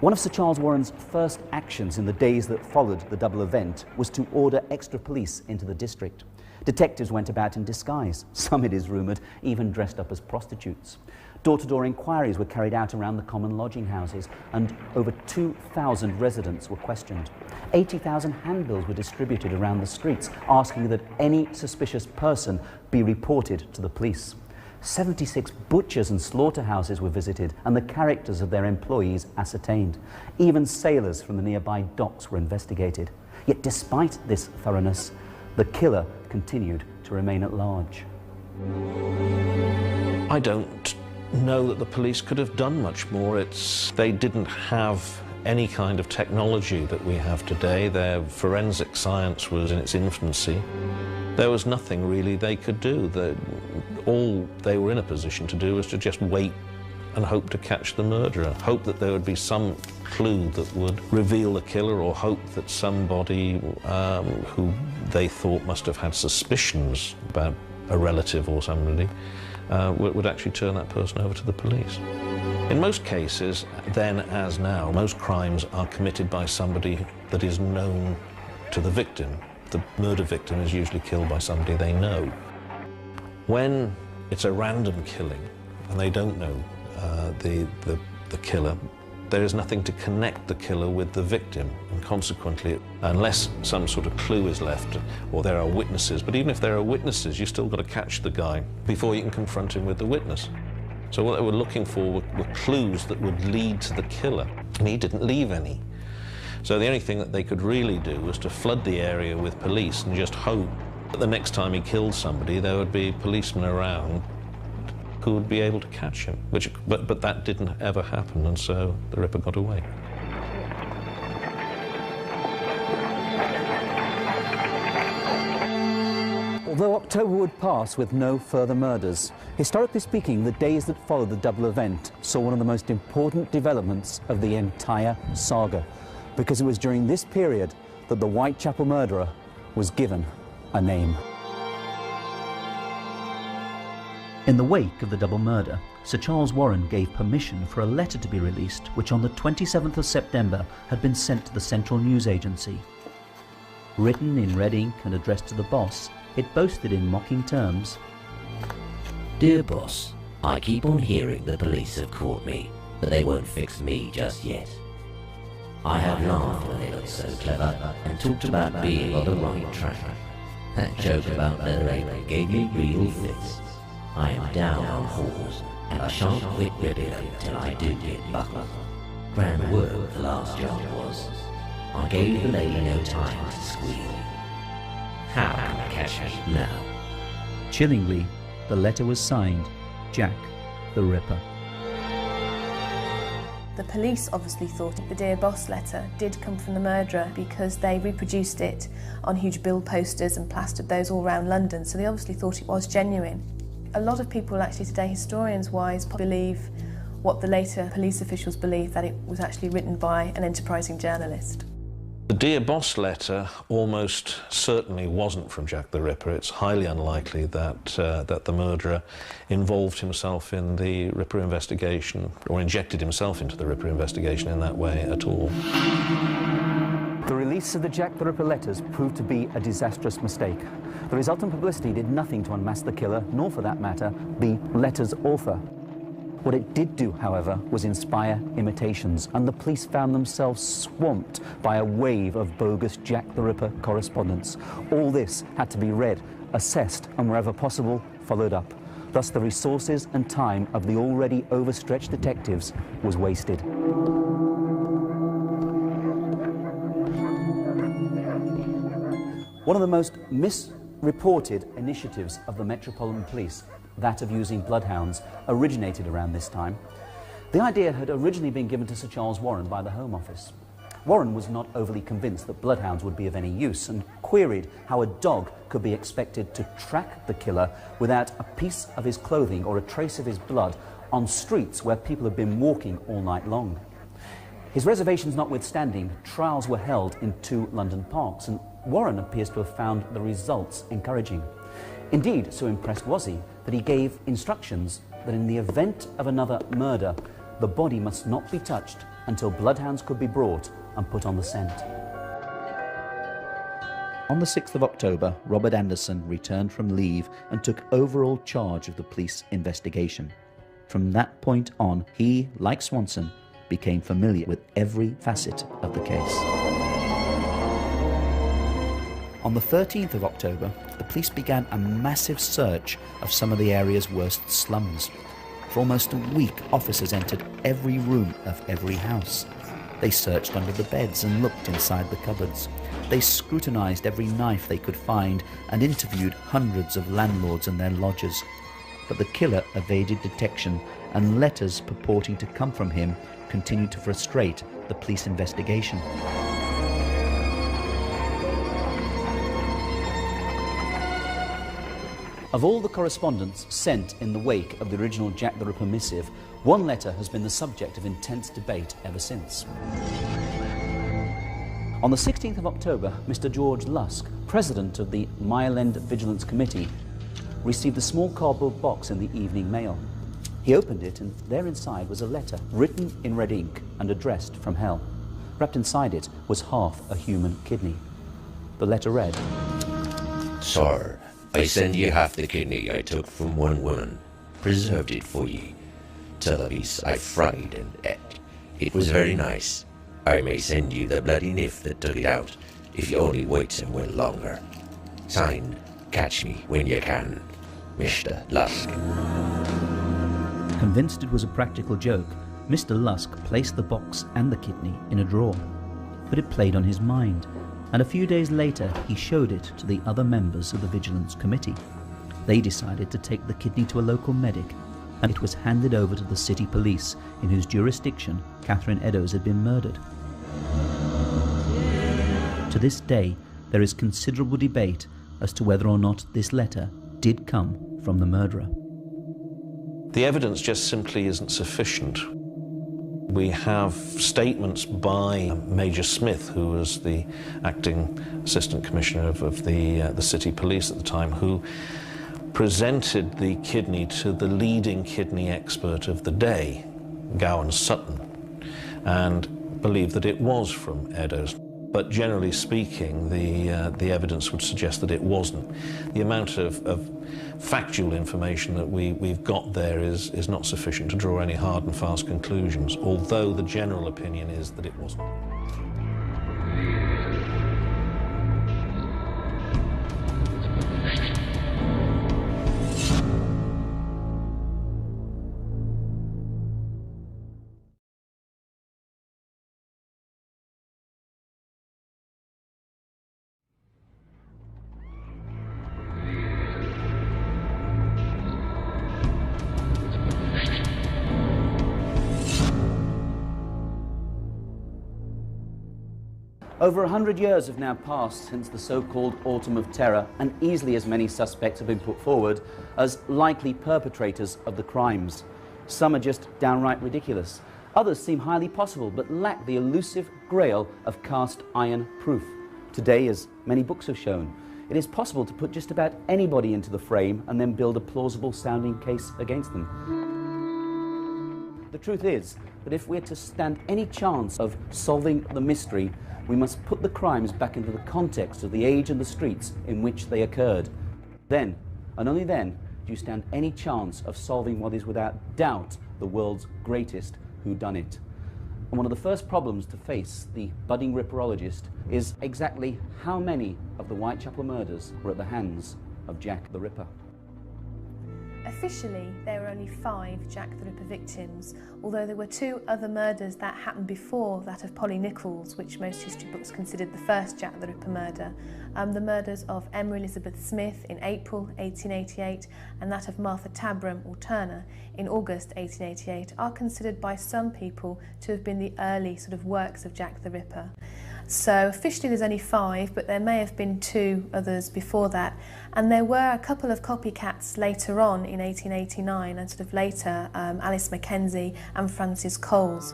One of Sir Charles Warren's first actions in the days that followed the double event was to order extra police into the district. Detectives went about in disguise, some, it is rumoured, even dressed up as prostitutes. Door-to-door inquiries were carried out around the common lodging houses, and over 2,000 residents were questioned. 80,000 handbills were distributed around the streets, asking that any suspicious person be reported to the police. 76 butchers and slaughterhouses were visited, and the characters of their employees ascertained. Even sailors from the nearby docks were investigated. Yet despite this thoroughness, the killer continued to remain at large. I don't know that the police could have done much more. They didn't have any kind of technology that we have today. Their forensic science was in its infancy. There was nothing really they could do. All they were in a position to do was to just wait and hope to catch the murderer, hope that there would be some clue that would reveal the killer, or hope that somebody who they thought must have had suspicions about a relative or somebody would actually turn that person over to the police. In most cases, then as now, most crimes are committed by somebody that is known to the victim. The murder victim is usually killed by somebody they know. When it's a random killing and they don't know the killer, there is nothing to connect the killer with the victim, and consequently, unless some sort of clue is left or there are witnesses, but even if there are witnesses, you've still got to catch the guy before you can confront him with the witness. So what they were looking for were clues that would lead to the killer, and he didn't leave any. So the only thing that they could really do was to flood the area with police and just hope that the next time he killed somebody there would be policemen around who would be able to catch him. But that didn't ever happen, and so the Ripper got away. Although October would pass with no further murders, historically speaking, the days that followed the double event saw one of the most important developments of the entire saga, because it was during this period that the Whitechapel murderer was given a name. In the wake of the double murder, Sir Charles Warren gave permission for a letter to be released, which on the 27th of September had been sent to the Central News Agency. Written in red ink and addressed to the boss, it boasted in mocking terms, Dear boss, I keep on hearing the police have caught me, but they won't fix me just yet. I have laughed when they looked so clever and talked about being on the right track. That joke about murdering gave me real fits. I am down on whores, and I shan't quit ripping them till I do get buckled. Grand work the last job was. I gave the lady no time to squeal. How can I catch me now? Chillingly, the letter was signed Jack the Ripper. The police obviously thought the Dear Boss letter did come from the murderer because they reproduced it on huge bill posters and plastered those all around London, so they obviously thought it was genuine. A lot of people actually today, historians-wise, believe what the later police officials believed, that it was actually written by an enterprising journalist. The Dear Boss letter almost certainly wasn't from Jack the Ripper. It's highly unlikely that, that the murderer involved himself in the Ripper investigation or injected himself into the Ripper investigation in that way at all. The release of the Jack the Ripper letters proved to be a disastrous mistake. The resultant publicity did nothing to unmask the killer, nor for that matter, the letter's author. What it did do, however, was inspire imitations, and the police found themselves swamped by a wave of bogus Jack the Ripper correspondence. All this had to be read, assessed, and wherever possible, followed up. Thus, the resources and time of the already overstretched detectives was wasted. One of the most misreported initiatives of the Metropolitan Police, that of using bloodhounds, originated around this time. The idea had originally been given to Sir Charles Warren by the Home Office. Warren was not overly convinced that bloodhounds would be of any use and queried how a dog could be expected to track the killer without a piece of his clothing or a trace of his blood on streets where people had been walking all night long. His reservations notwithstanding, trials were held in 2 London parks, and Warren appears to have found the results encouraging. Indeed, so impressed was he that he gave instructions that in the event of another murder, the body must not be touched until bloodhounds could be brought and put on the scent. On the 6th of October, Robert Anderson returned from leave and took overall charge of the police investigation. From that point on, he, like Swanson, became familiar with every facet of the case. On the 13th of October, the police began a massive search of some of the area's worst slums. For almost a week, officers entered every room of every house. They searched under the beds and looked inside the cupboards. They scrutinized every knife they could find and interviewed hundreds of landlords and their lodgers. But the killer evaded detection, and letters purporting to come from him continued to frustrate the police investigation. Of all the correspondence sent in the wake of the original Jack the Ripper missive, one letter has been the subject of intense debate ever since. On the 16th of October, Mr. George Lusk, president of the Mile End Vigilance Committee, received a small cardboard box in the Evening Mail. He opened it, and there inside was a letter written in red ink and addressed from hell. Wrapped inside it was half a human kidney. The letter read, Sir, I send ye half the kidney I took from one woman, preserved it for ye. Till a piece I fried and ate. It was very nice. I may send you the bloody niff that took it out, if you only wait a while longer. Signed, catch me when you can, Mr. Lusk. Convinced it was a practical joke, Mr. Lusk placed the box and the kidney in a drawer. But it played on his mind, and a few days later he showed it to the other members of the Vigilance Committee. They decided to take the kidney to a local medic, and it was handed over to the city police, in whose jurisdiction Catherine Eddowes had been murdered. To this day, there is considerable debate as to whether or not this letter did come from the murderer. The evidence just simply isn't sufficient. We have statements by Major Smith, who was the acting assistant commissioner of the city police at the time, who presented the kidney to the leading kidney expert of the day, Gowan Sutton, and believed that it was from Eddowes. But generally speaking, the evidence would suggest that it wasn't. The amount of factual information that we've got there is not sufficient to draw any hard and fast conclusions, although the general opinion is that it wasn't. Over 100 years have now passed since the so-called Autumn of Terror, and easily as many suspects have been put forward as likely perpetrators of the crimes. Some are just downright ridiculous, Others seem highly possible, but lack the elusive grail of cast iron proof. Today, as many books have shown, it is possible to put just about anybody into the frame and then build a plausible sounding case against them. The truth is that if we're to stand any chance of solving the mystery, we must put the crimes back into the context of the age and the streets in which they occurred. Then, and only then, do you stand any chance of solving what is without doubt the world's greatest whodunit. And one of the first problems to face the budding ripperologist is exactly how many of the Whitechapel murders were at the hands of Jack the Ripper. Officially, there were only 5 Jack the Ripper victims, although there were 2 other murders that happened before that of Polly Nichols, which most history books considered the first Jack the Ripper murder. The murders of Emma Elizabeth Smith in April 1888 and that of Martha Tabram or Turner in August 1888 are considered by some people to have been the early sort of works of Jack the Ripper. So officially there's only 5, but there may have been 2 others before that. And there were a couple of copycats later on in 1889 and sort of later, Alice Mackenzie and Frances Coles.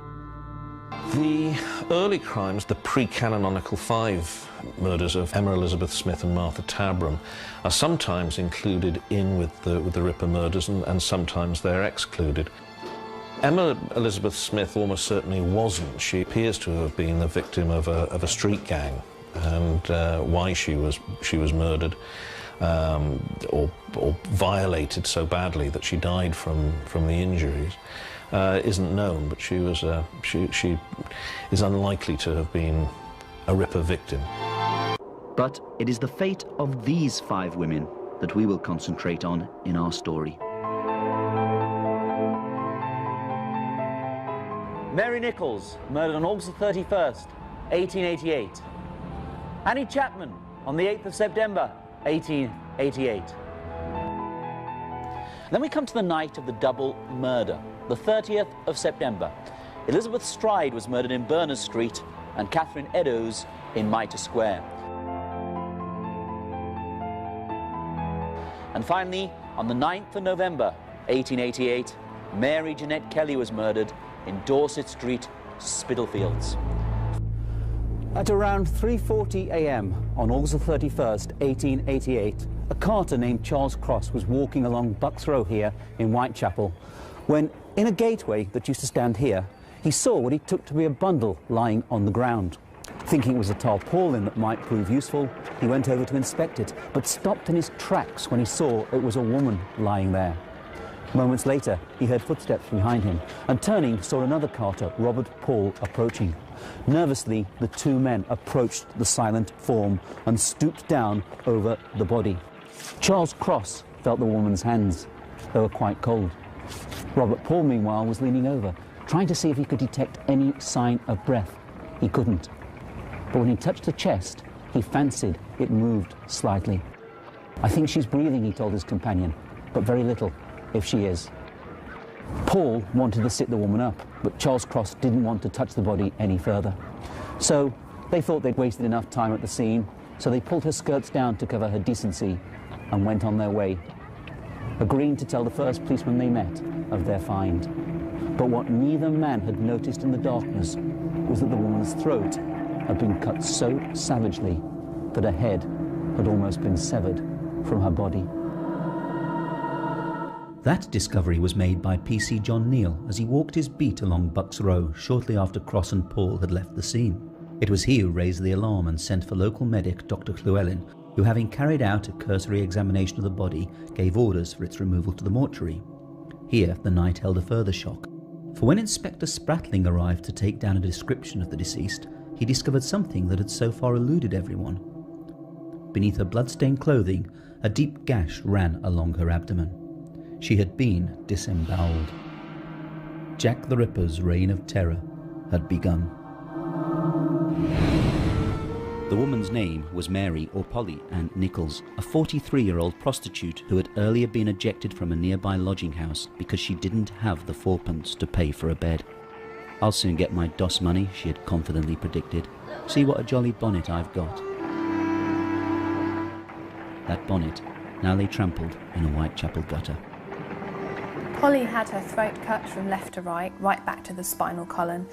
The early crimes, the pre-canonical 5 murders of Emma Elizabeth Smith and Martha Tabram, are sometimes included in with the Ripper murders and sometimes they're excluded. Emma Elizabeth Smith almost certainly wasn't. She appears to have been the victim of a street gang, and why she was murdered or violated so badly that she died from the injuries isn't known. But she is unlikely to have been a Ripper victim. But it is the fate of these 5 women that we will concentrate on in our story. Mary Nichols, murdered on August 31st, 1888. Annie Chapman, on the 8th of September, 1888. Then we come to the night of the double murder, the 30th of September. Elizabeth Stride was murdered in Berners Street and Catherine Eddowes in Mitre Square. And finally, on the 9th of November, 1888, Mary Jeanette Kelly was murdered in Dorset Street, Spitalfields. At around 3:40 a.m. on August 31st, 1888, a carter named Charles Cross was walking along Bucks Row here in Whitechapel when, in a gateway that used to stand here, he saw what he took to be a bundle lying on the ground. Thinking it was a tarpaulin that might prove useful, he went over to inspect it, but stopped in his tracks when he saw it was a woman lying there. Moments later, he heard footsteps behind him, and turning, saw another carter, Robert Paul, approaching. Nervously, the 2 men approached the silent form and stooped down over the body. Charles Cross felt the woman's hands. They were quite cold. Robert Paul, meanwhile, was leaning over, trying to see if he could detect any sign of breath. He couldn't. But when he touched the chest, he fancied it moved slightly. "I think she's breathing," he told his companion, "but very little, if she is." Paul wanted to sit the woman up, but Charles Cross didn't want to touch the body any further. So they thought they'd wasted enough time at the scene, so they pulled her skirts down to cover her decency and went on their way, agreeing to tell the first policeman they met of their find. But what neither man had noticed in the darkness was that the woman's throat had been cut so savagely that her head had almost been severed from her body. That discovery was made by PC John Neal as he walked his beat along Bucks Row shortly after Cross and Paul had left the scene. It was he who raised the alarm and sent for local medic Dr. Llewellyn, who, having carried out a cursory examination of the body, gave orders for its removal to the mortuary. Here the night held a further shock, for when Inspector Spratling arrived to take down a description of the deceased, he discovered something that had so far eluded everyone. Beneath her blood-stained clothing, a deep gash ran along her abdomen. She had been disemboweled. Jack the Ripper's reign of terror had begun. The woman's name was Mary or Polly Ann Nichols, a 43-year-old prostitute who had earlier been ejected from a nearby lodging house because she didn't have the 4pence to pay for a bed. "I'll soon get my DOS money," she had confidently predicted. "See what a jolly bonnet I've got." That bonnet now lay trampled in a Whitechapel gutter. Polly had her throat cut from left to right back to the spinal column.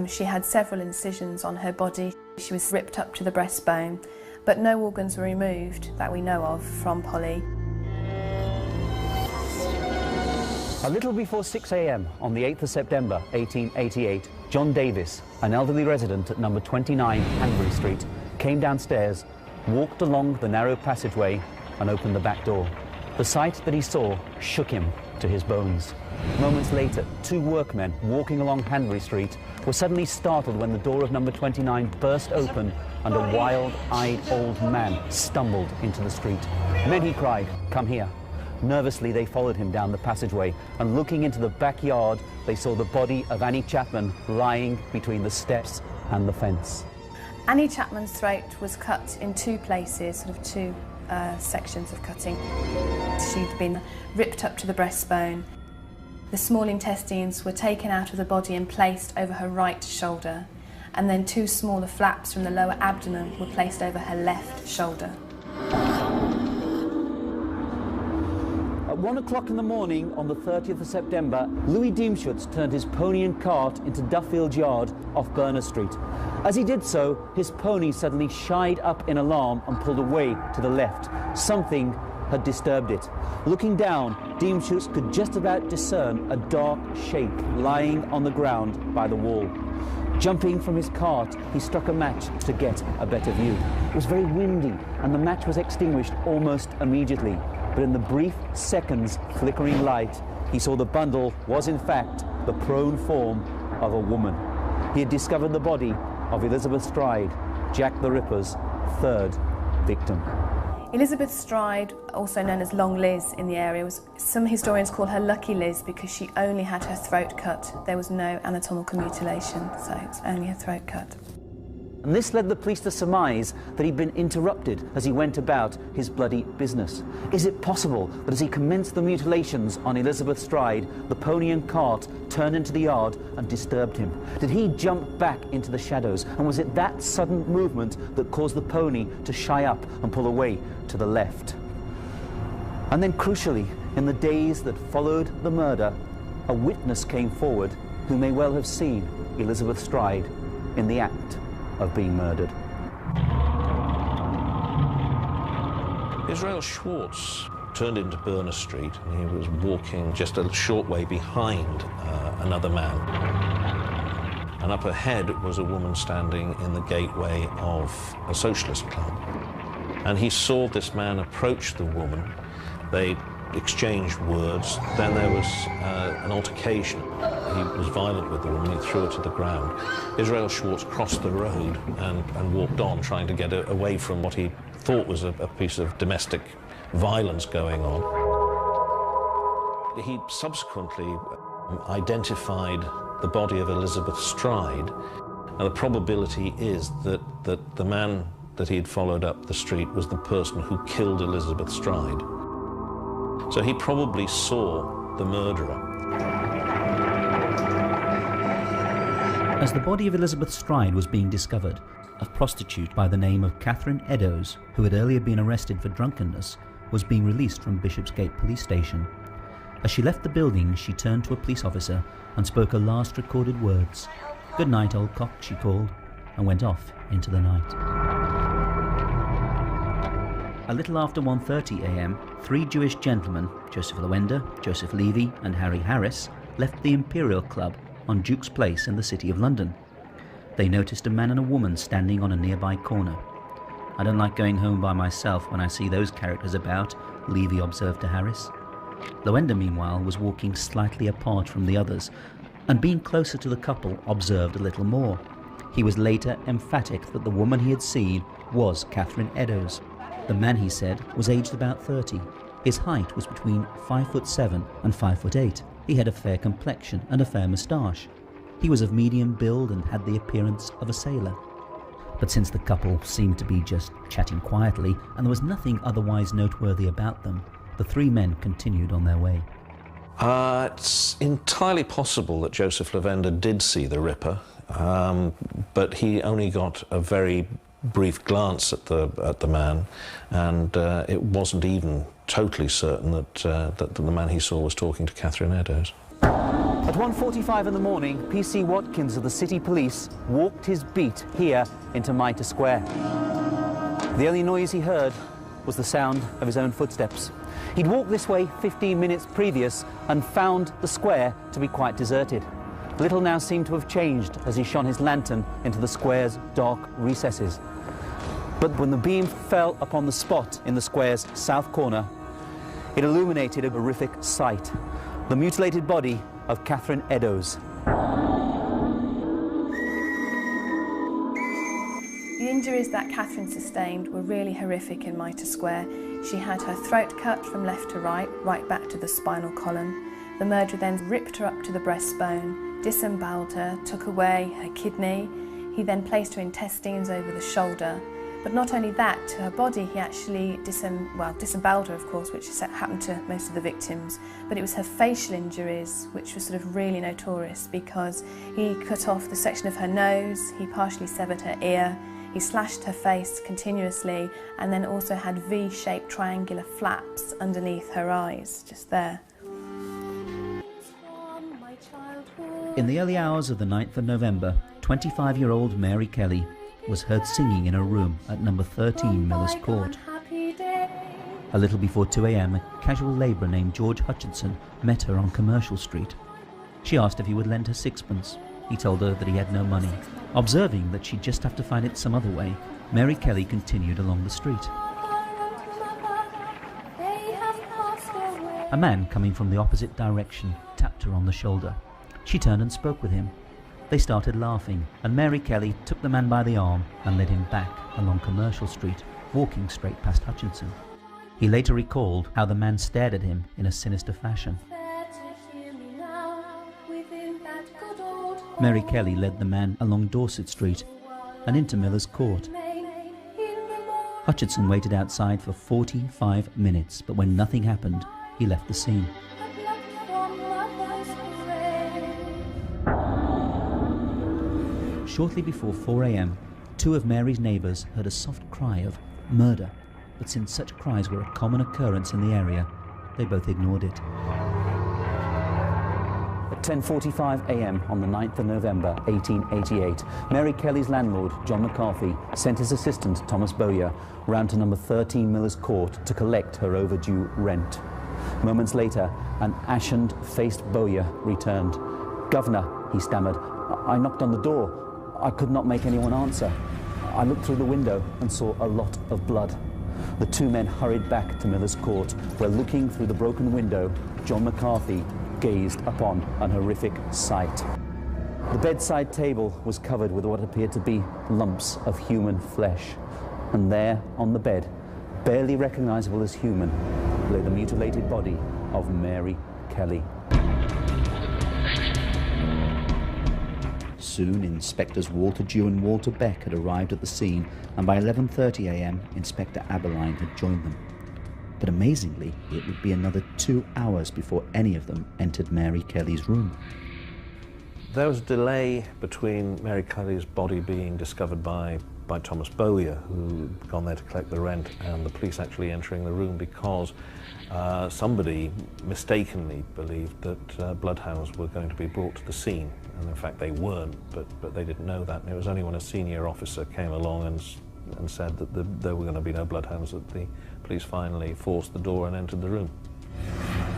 She had several incisions on her body. She was ripped up to the breastbone, but no organs were removed that we know of from Polly. A little before 6 a.m. on the 8th of September 1888, John Davis, an elderly resident at number 29 Hanbury Street, came downstairs, walked along the narrow passageway and opened the back door. The sight that he saw shook him to his bones. Moments later, two workmen walking along Hanbury Street were suddenly startled when the door of number 29 burst open and a wild-eyed old man stumbled into the street. "Men," he cried, "come here." Nervously, they followed him down the passageway, and looking into the backyard, they saw the body of Annie Chapman lying between the steps and the fence. Annie Chapman's throat was cut in two places, sort of two sections of cutting. She'd been ripped up to the breastbone. The small intestines were taken out of the body and placed over her right shoulder, and then two smaller flaps from the lower abdomen were placed over her left shoulder. At 1 o'clock in the morning on the 30th of September, Louis Diemschutz turned his pony and cart into Duffield's yard off Berner Street. As he did so, his pony suddenly shied up in alarm and pulled away to the left. Something had disturbed it. Looking down, Diemschutz could just about discern a dark shape lying on the ground by the wall. Jumping from his cart, he struck a match to get a better view. It was very windy, and the match was extinguished almost immediately. But in the brief seconds flickering light, he saw the bundle was in fact the prone form of a woman. He had discovered the body of Elizabeth Stride, Jack the Ripper's third victim. Elizabeth Stride, also known as Long Liz in the area, some historians call her Lucky Liz because she only had her throat cut. There was no anatomical mutilation, so it was only her throat cut. And this led the police to surmise that he'd been interrupted as he went about his bloody business. Is it possible that as he commenced the mutilations on Elizabeth Stride, the pony and cart turned into the yard and disturbed him? Did he jump back into the shadows? And was it that sudden movement that caused the pony to shy up and pull away to the left? And then crucially, in the days that followed the murder, a witness came forward who may well have seen Elizabeth Stride in the act of being murdered. Israel Schwartz turned into Berner Street, and he was walking just a short way behind another man. And up ahead was a woman standing in the gateway of a socialist club. And he saw this man approach the woman. They exchanged words. Then there was an altercation. He was violent with the woman. He threw her to the ground. Israel Schwartz crossed the road and walked on, trying to get away from what he thought was a piece of domestic violence going on. He subsequently identified the body of Elizabeth Stride, and the probability is that the man that he'd followed up the street was the person who killed Elizabeth Stride. So he probably saw the murderer. As the body of Elizabeth Stride was being discovered, a prostitute by the name of Catherine Eddowes, who had earlier been arrested for drunkenness, was being released from Bishopsgate Police Station. As she left the building, she turned to a police officer and spoke her last recorded words. "Good night, old cock," she called, and went off into the night. A little after 1:30 a.m, 3 Jewish gentlemen, Joseph Lowender, Joseph Levy and Harry Harris, left the Imperial Club on Duke's Place in the City of London. They noticed a man and a woman standing on a nearby corner. "I don't like going home by myself when I see those characters about," Levy observed to Harris. Lowender, meanwhile, was walking slightly apart from the others, and being closer to the couple, observed a little more. He was later emphatic that the woman he had seen was Catherine Eddowes. The man, he said, was aged about 30. His height was between 5'7" and 5'8". He had a fair complexion and a fair moustache. He was of medium build and had the appearance of a sailor. But since the couple seemed to be just chatting quietly, and there was nothing otherwise noteworthy about them, the 3 men continued on their way. It's entirely possible that Joseph Lowender did see the Ripper, but he only got a very brief glance at the man, and it wasn't even totally certain that the man he saw was talking to Catherine Eddowes. At 1:45 in the morning, PC Watkins of the City Police walked his beat here into Mitre Square. The only noise he heard was the sound of his own footsteps. He'd walked this way 15 minutes previous and found the square to be quite deserted. Little now seemed to have changed as he shone his lantern into the square's dark recesses. But when the beam fell upon the spot in the square's south corner, it illuminated a horrific sight: the mutilated body of Catherine Eddowes. The injuries that Catherine sustained were really horrific in Mitre Square. She had her throat cut from left to right, right back to the spinal column. The murderer then ripped her up to the breastbone, disemboweled her, took away her kidney. He then placed her intestines over the shoulder. But not only that, to her body he actually disemboweled her, of course, which happened to most of the victims, but it was her facial injuries which were sort of really notorious, because he cut off the section of her nose, he partially severed her ear, he slashed her face continuously, and then also had V-shaped triangular flaps underneath her eyes, just there. In the early hours of the 9th of November, 25-year-old Mary Kelly was heard singing in a room at number 13 Miller's Court. A little before 2 a.m, a casual labourer named George Hutchinson met her on Commercial Street. She asked if he would lend her sixpence. He told her that he had no money. Observing that she'd just have to find it some other way, Mary Kelly continued along the street. A man coming from the opposite direction tapped her on the shoulder. She turned and spoke with him. They started laughing, and Mary Kelly took the man by the arm and led him back along Commercial Street, walking straight past Hutchinson. He later recalled how the man stared at him in a sinister fashion. Mary Kelly led the man along Dorset Street and into Miller's Court. Hutchinson waited outside for 45 minutes, but when nothing happened, he left the scene. Shortly before 4 a.m, two of Mary's neighbours heard a soft cry of murder, but since such cries were a common occurrence in the area, they both ignored it. At 10:45 a.m. on the 9th of November 1888, Mary Kelly's landlord, John McCarthy, sent his assistant, Thomas Bowyer, round to number 13 Miller's Court to collect her overdue rent. Moments later, an ashen-faced Bowyer returned. "Governor," he stammered, "I knocked on the door. I could not make anyone answer. I looked through the window and saw a lot of blood." The two men hurried back to Miller's Court, where, looking through the broken window, John McCarthy gazed upon an horrific sight. The bedside table was covered with what appeared to be lumps of human flesh, and there, on the bed, barely recognizable as human, lay the mutilated body of Mary Kelly. Soon, Inspectors Walter Dew and Walter Beck had arrived at the scene, and by 11:30 a.m, Inspector Aberline had joined them. But amazingly, it would be another 2 hours before any of them entered Mary Kelly's room. There was a delay between Mary Kelly's body being discovered by Thomas Bowyer, who'd gone there to collect the rent, and the police actually entering the room, because somebody mistakenly believed that bloodhounds were going to be brought to the scene. And in fact they weren't, but they didn't know that. And it was only when a senior officer came along and said that there were going to be no bloodhounds that the police finally forced the door and entered the room.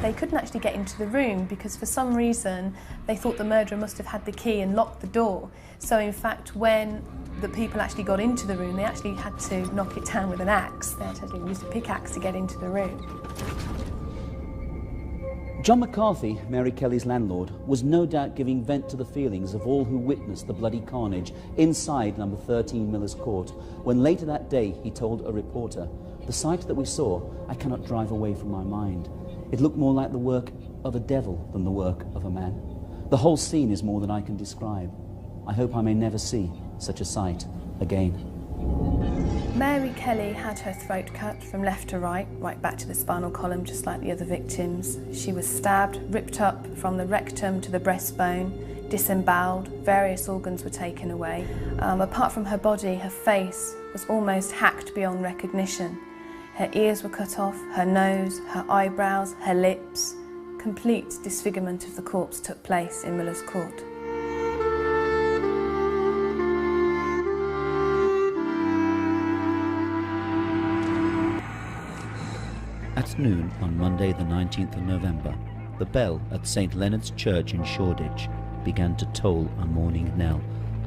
They couldn't actually get into the room because for some reason they thought the murderer must have had the key and locked the door. So in fact, when the people actually got into the room, they actually had to knock it down with an axe. They had to use a pickaxe to get into the room. John McCarthy, Mary Kelly's landlord, was no doubt giving vent to the feelings of all who witnessed the bloody carnage inside number 13 Miller's Court, when later that day he told a reporter, "The sight that we saw, I cannot drive away from my mind. It looked more like the work of a devil than the work of a man. The whole scene is more than I can describe. I hope I may never see such a sight again." Mary Kelly had her throat cut from left to right, right back to the spinal column, just like the other victims. She was stabbed, ripped up from the rectum to the breastbone, disemboweled, various organs were taken away. Apart from her body, her face was almost hacked beyond recognition. Her ears were cut off, her nose, her eyebrows, her lips. Complete disfigurement of the corpse took place in Miller's Court. At noon on Monday the 19th of November, the bell at St Leonard's Church in Shoreditch began to toll a morning knell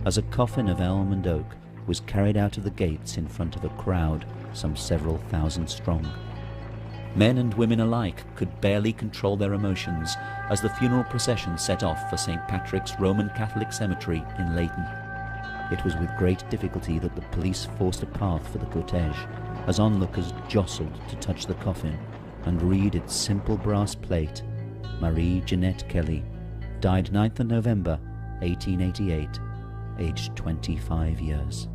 as a coffin of elm and oak was carried out of the gates in front of a crowd some several thousand strong. Men and women alike could barely control their emotions as the funeral procession set off for St Patrick's Roman Catholic Cemetery in Leighton. It was with great difficulty that the police forced a path for the cortege, as onlookers jostled to touch the coffin and read its simple brass plate, Marie Jeanette Kelly, died 9th of November 1888, aged 25 years.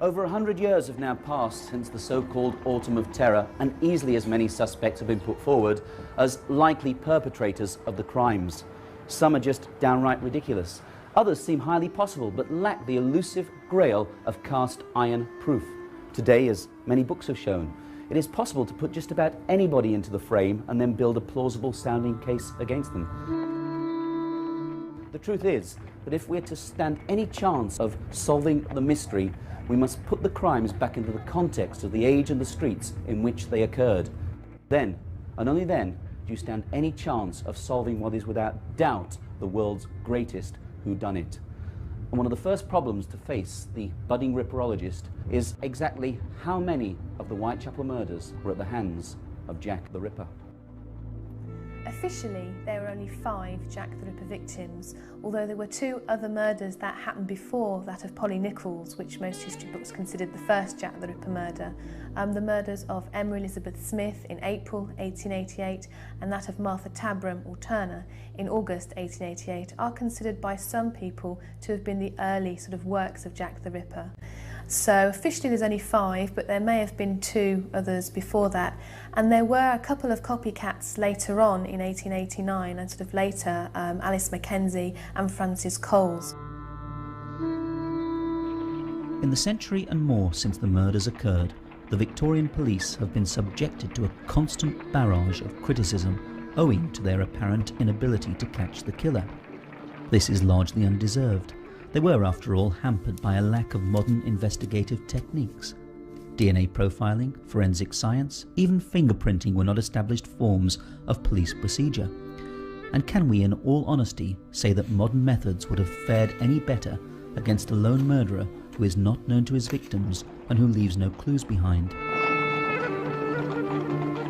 Over 100 years have now passed since the so-called Autumn of Terror, and easily as many suspects have been put forward as likely perpetrators of the crimes. Some are just downright ridiculous. Others seem highly possible, but lack the elusive grail of cast iron proof. Today, as many books have shown, it is possible to put just about anybody into the frame and then build a plausible sounding case against them. The truth is that if we're to stand any chance of solving the mystery, we must put the crimes back into the context of the age and the streets in which they occurred. Then, and only then, do you stand any chance of solving what is without doubt the world's greatest whodunit. And one of the first problems to face the budding ripperologist is exactly how many of the Whitechapel murders were at the hands of Jack the Ripper. Officially, there were only 5 Jack the Ripper victims, although there were 2 other murders that happened before that of Polly Nichols, which most history books considered the first Jack the Ripper murder. The murders of Emma Elizabeth Smith in April 1888 and that of Martha Tabram or Turner in August 1888 are considered by some people to have been the early sort of works of Jack the Ripper. So officially there's only 5, but there may have been 2 others before that. And there were a couple of copycats later on in 1889 and sort of later, Alice Mackenzie and Francis Coles. In the century and more since the murders occurred, the Victorian police have been subjected to a constant barrage of criticism owing to their apparent inability to catch the killer. This is largely undeserved. They were, after all, hampered by a lack of modern investigative techniques. DNA profiling, forensic science, even fingerprinting were not established forms of police procedure. And can we, in all honesty, say that modern methods would have fared any better against a lone murderer who is not known to his victims and who leaves no clues behind?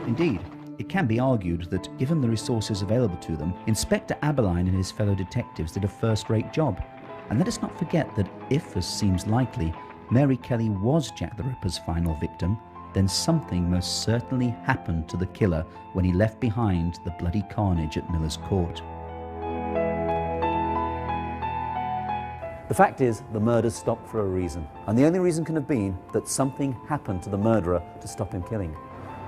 Indeed, it can be argued that, given the resources available to them, Inspector Aberline and his fellow detectives did a first-rate job. And let us not forget that if, as seems likely, Mary Kelly was Jack the Ripper's final victim, then something most certainly happened to the killer when he left behind the bloody carnage at Miller's Court. The fact is, the murders stopped for a reason, and the only reason can have been that something happened to the murderer to stop him killing.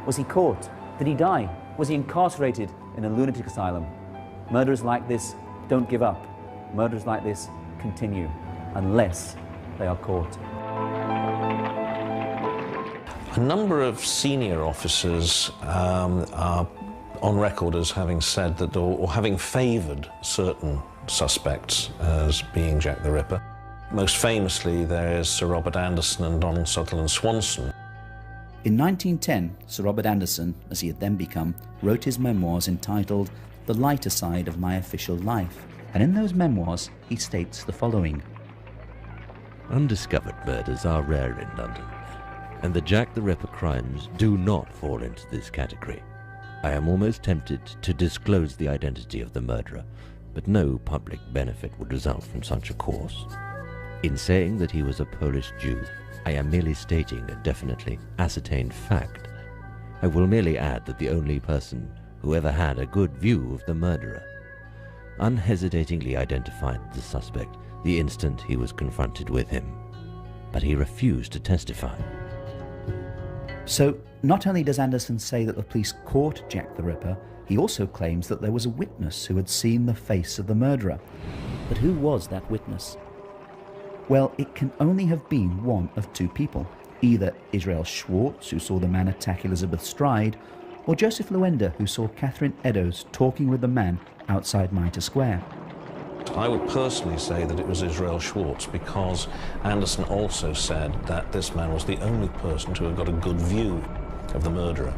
Was he caught? Did he die? Was he incarcerated in a lunatic asylum? Murderers like this don't give up. Murderers like this continue unless they are caught. A number of senior officers are on record as having said that, or having favoured certain suspects as being Jack the Ripper. Most famously, there is Sir Robert Anderson and Donald Sutherland Swanson. In 1910, Sir Robert Anderson, as he had then become, wrote his memoirs entitled The Lighter Side of My Official Life. And in those memoirs, he states the following. Undiscovered murders are rare in London. And the Jack the Ripper crimes do not fall into this category. I am almost tempted to disclose the identity of the murderer, but no public benefit would result from such a course. In saying that he was a Polish Jew, I am merely stating a definitely ascertained fact. I will merely add that the only person who ever had a good view of the murderer unhesitatingly identified the suspect the instant he was confronted with him, but he refused to testify. So, not only does Anderson say that the police caught Jack the Ripper, he also claims that there was a witness who had seen the face of the murderer. But who was that witness? Well, it can only have been one of two people. Either Israel Schwartz, who saw the man attack Elizabeth Stride, or Joseph Luenda, who saw Catherine Eddowes talking with the man outside Mitre Square. I would personally say that it was Israel Schwartz, because Anderson also said that this man was the only person to have got a good view of the murderer.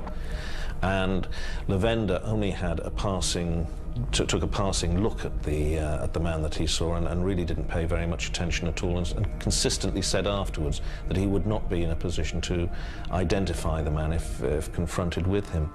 And Lavender only had a passing, took a passing look at the man that he saw, and really didn't pay very much attention at all, and consistently said afterwards that he would not be in a position to identify the man if confronted with him.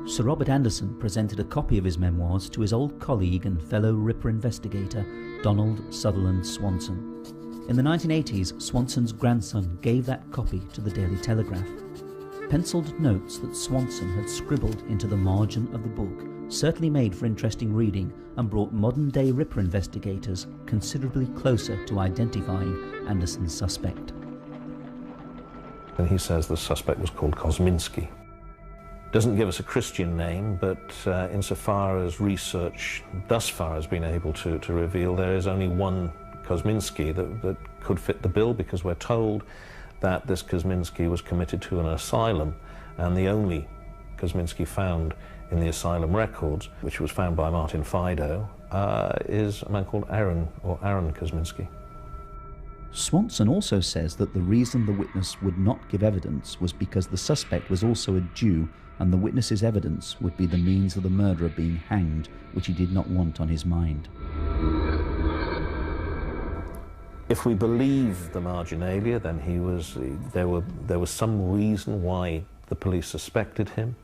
Sir Robert Anderson presented a copy of his memoirs to his old colleague and fellow Ripper investigator, Donald Sutherland Swanson. In the 1980s, Swanson's grandson gave that copy to the Daily Telegraph. Pencilled notes that Swanson had scribbled into the margin of the book certainly made for interesting reading and brought modern-day Ripper investigators considerably closer to identifying Anderson's suspect. And he says the suspect was called Kosminski. Doesn't give us a Christian name, but insofar as research thus far has been able to reveal, there is only one Kosminski that could fit the bill, because we're told that this Kosminski was committed to an asylum, and the only Kosminski found in the asylum records, which was found by Martin Fido, is a man called Aaron Kosminski. Swanson also says that the reason the witness would not give evidence was because the suspect was also a Jew, and the witness's evidence would be the means of the murderer being hanged, which he did not want on his mind. If we believe the marginalia, then there was some reason why the police suspected him.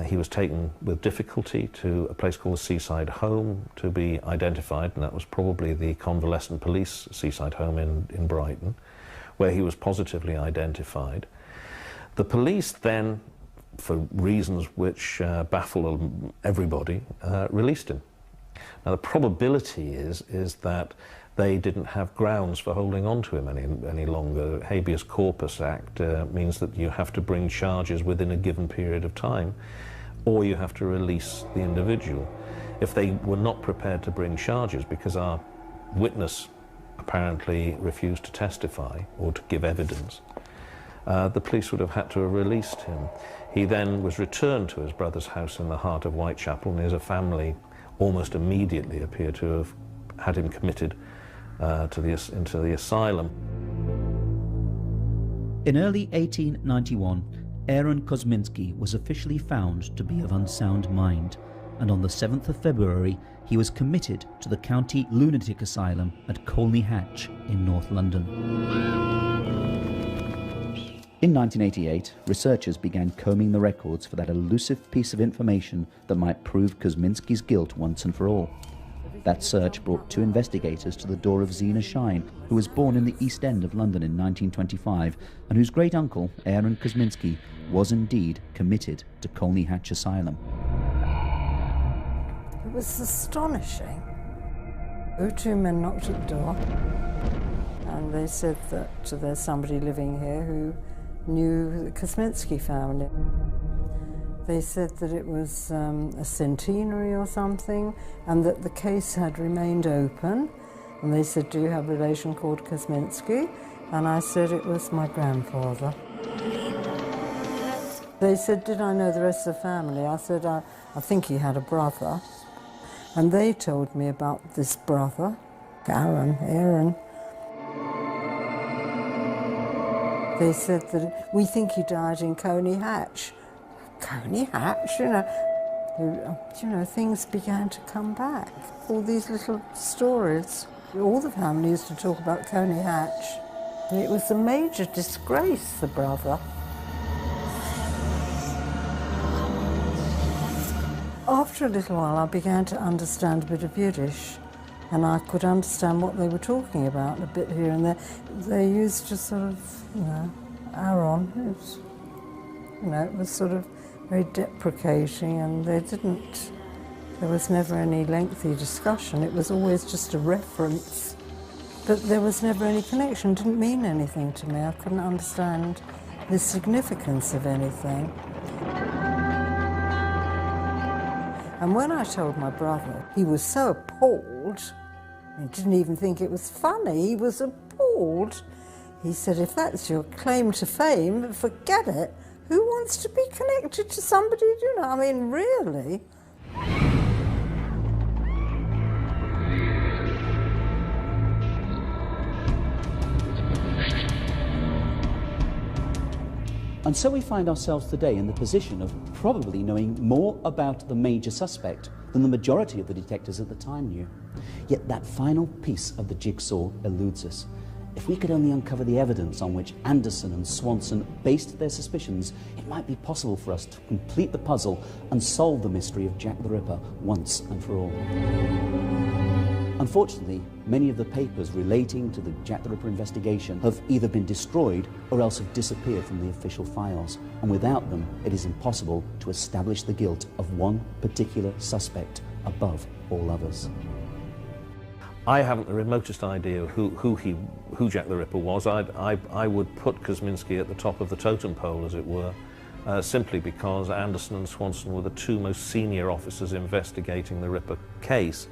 He was taken with difficulty to a place called the Seaside Home to be identified, and that was probably the convalescent police Seaside Home in Brighton, where he was positively identified. The police then, for reasons which baffle everybody, released him. Now the probability is that they didn't have grounds for holding on to him any longer. Habeas Corpus Act means that you have to bring charges within a given period of time, or you have to release the individual. If they were not prepared to bring charges because our witness apparently refused to testify or to give evidence, the police would have had to have released him. He then was returned to his brother's house in the heart of Whitechapel, and his family almost immediately appear to have had him committed into the asylum. In early 1891, Aaron Kosminski was officially found to be of unsound mind, and on the 7th of February he was committed to the County Lunatic Asylum at Colney Hatch in North London. In 1988, researchers began combing the records for that elusive piece of information that might prove Kosminski's guilt once and for all. That search brought two investigators to the door of Zena Shine, who was born in the East End of London in 1925, and whose great-uncle, Aaron Kosminski, was indeed committed to Colney Hatch Asylum. It was astonishing. The two men knocked at the door, and they said that there's somebody living here who knew the Kosminski family. They said that it was a centenary or something, and that the case had remained open. And they said, "Do you have a relation called Kosminski?" And I said it was my grandfather. They said, "Did I know the rest of the family?" I said, I think he had a brother. And they told me about this brother, Aaron. They said that we think he died in Colney Hatch. Colney Hatch, you know, things began to come back. All these little stories. All the family used to talk about Colney Hatch. It was a major disgrace, the brother. After a little while, I began to understand a bit of Yiddish, and I could understand what they were talking about a bit here and there. They used to sort of, Aaron. It was sort of very deprecating, and there was never any lengthy discussion. It was always just a reference, but there was never any connection. It didn't mean anything to me. I couldn't understand the significance of anything. And when I told my brother, he was so appalled, he didn't even think it was funny, he was appalled. He said, if that's your claim to fame, forget it. Who wants to be connected to somebody, I mean, really? And so we find ourselves today in the position of probably knowing more about the major suspect than the majority of the detectives at the time knew. Yet that final piece of the jigsaw eludes us. If we could only uncover the evidence on which Anderson and Swanson based their suspicions, it might be possible for us to complete the puzzle and solve the mystery of Jack the Ripper once and for all. Unfortunately, many of the papers relating to the Jack the Ripper investigation have either been destroyed or else have disappeared from the official files, and without them it is impossible to establish the guilt of one particular suspect above all others. I haven't the remotest idea who Jack the Ripper was. I would put Kosminski at the top of the totem pole, as it were, simply because Anderson and Swanson were the two most senior officers investigating the Ripper case,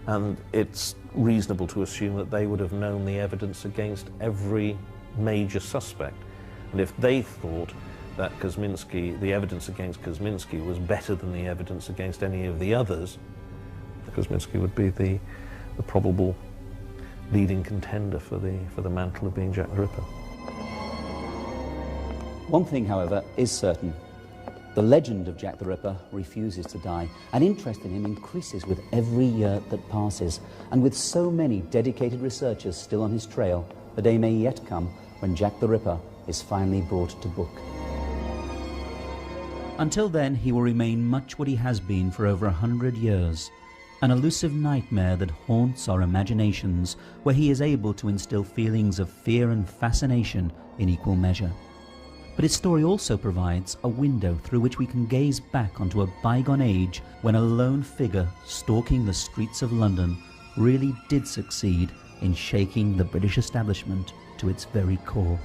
and it's reasonable to assume that they would have known the evidence against every major suspect. And if they thought that Kosminski, the evidence against Kosminski was better than the evidence against any of the others, Kosminski would be the probable leading contender for the mantle of being Jack the Ripper. One thing, however, is certain. The legend of Jack the Ripper refuses to die, and interest in him increases with every year that passes. And with so many dedicated researchers still on his trail, the day may yet come when Jack the Ripper is finally brought to book. Until then, he will remain much what he has been for over 100 years. An elusive nightmare that haunts our imaginations, where he is able to instill feelings of fear and fascination in equal measure. But his story also provides a window through which we can gaze back onto a bygone age when a lone figure stalking the streets of London really did succeed in shaking the British establishment to its very core.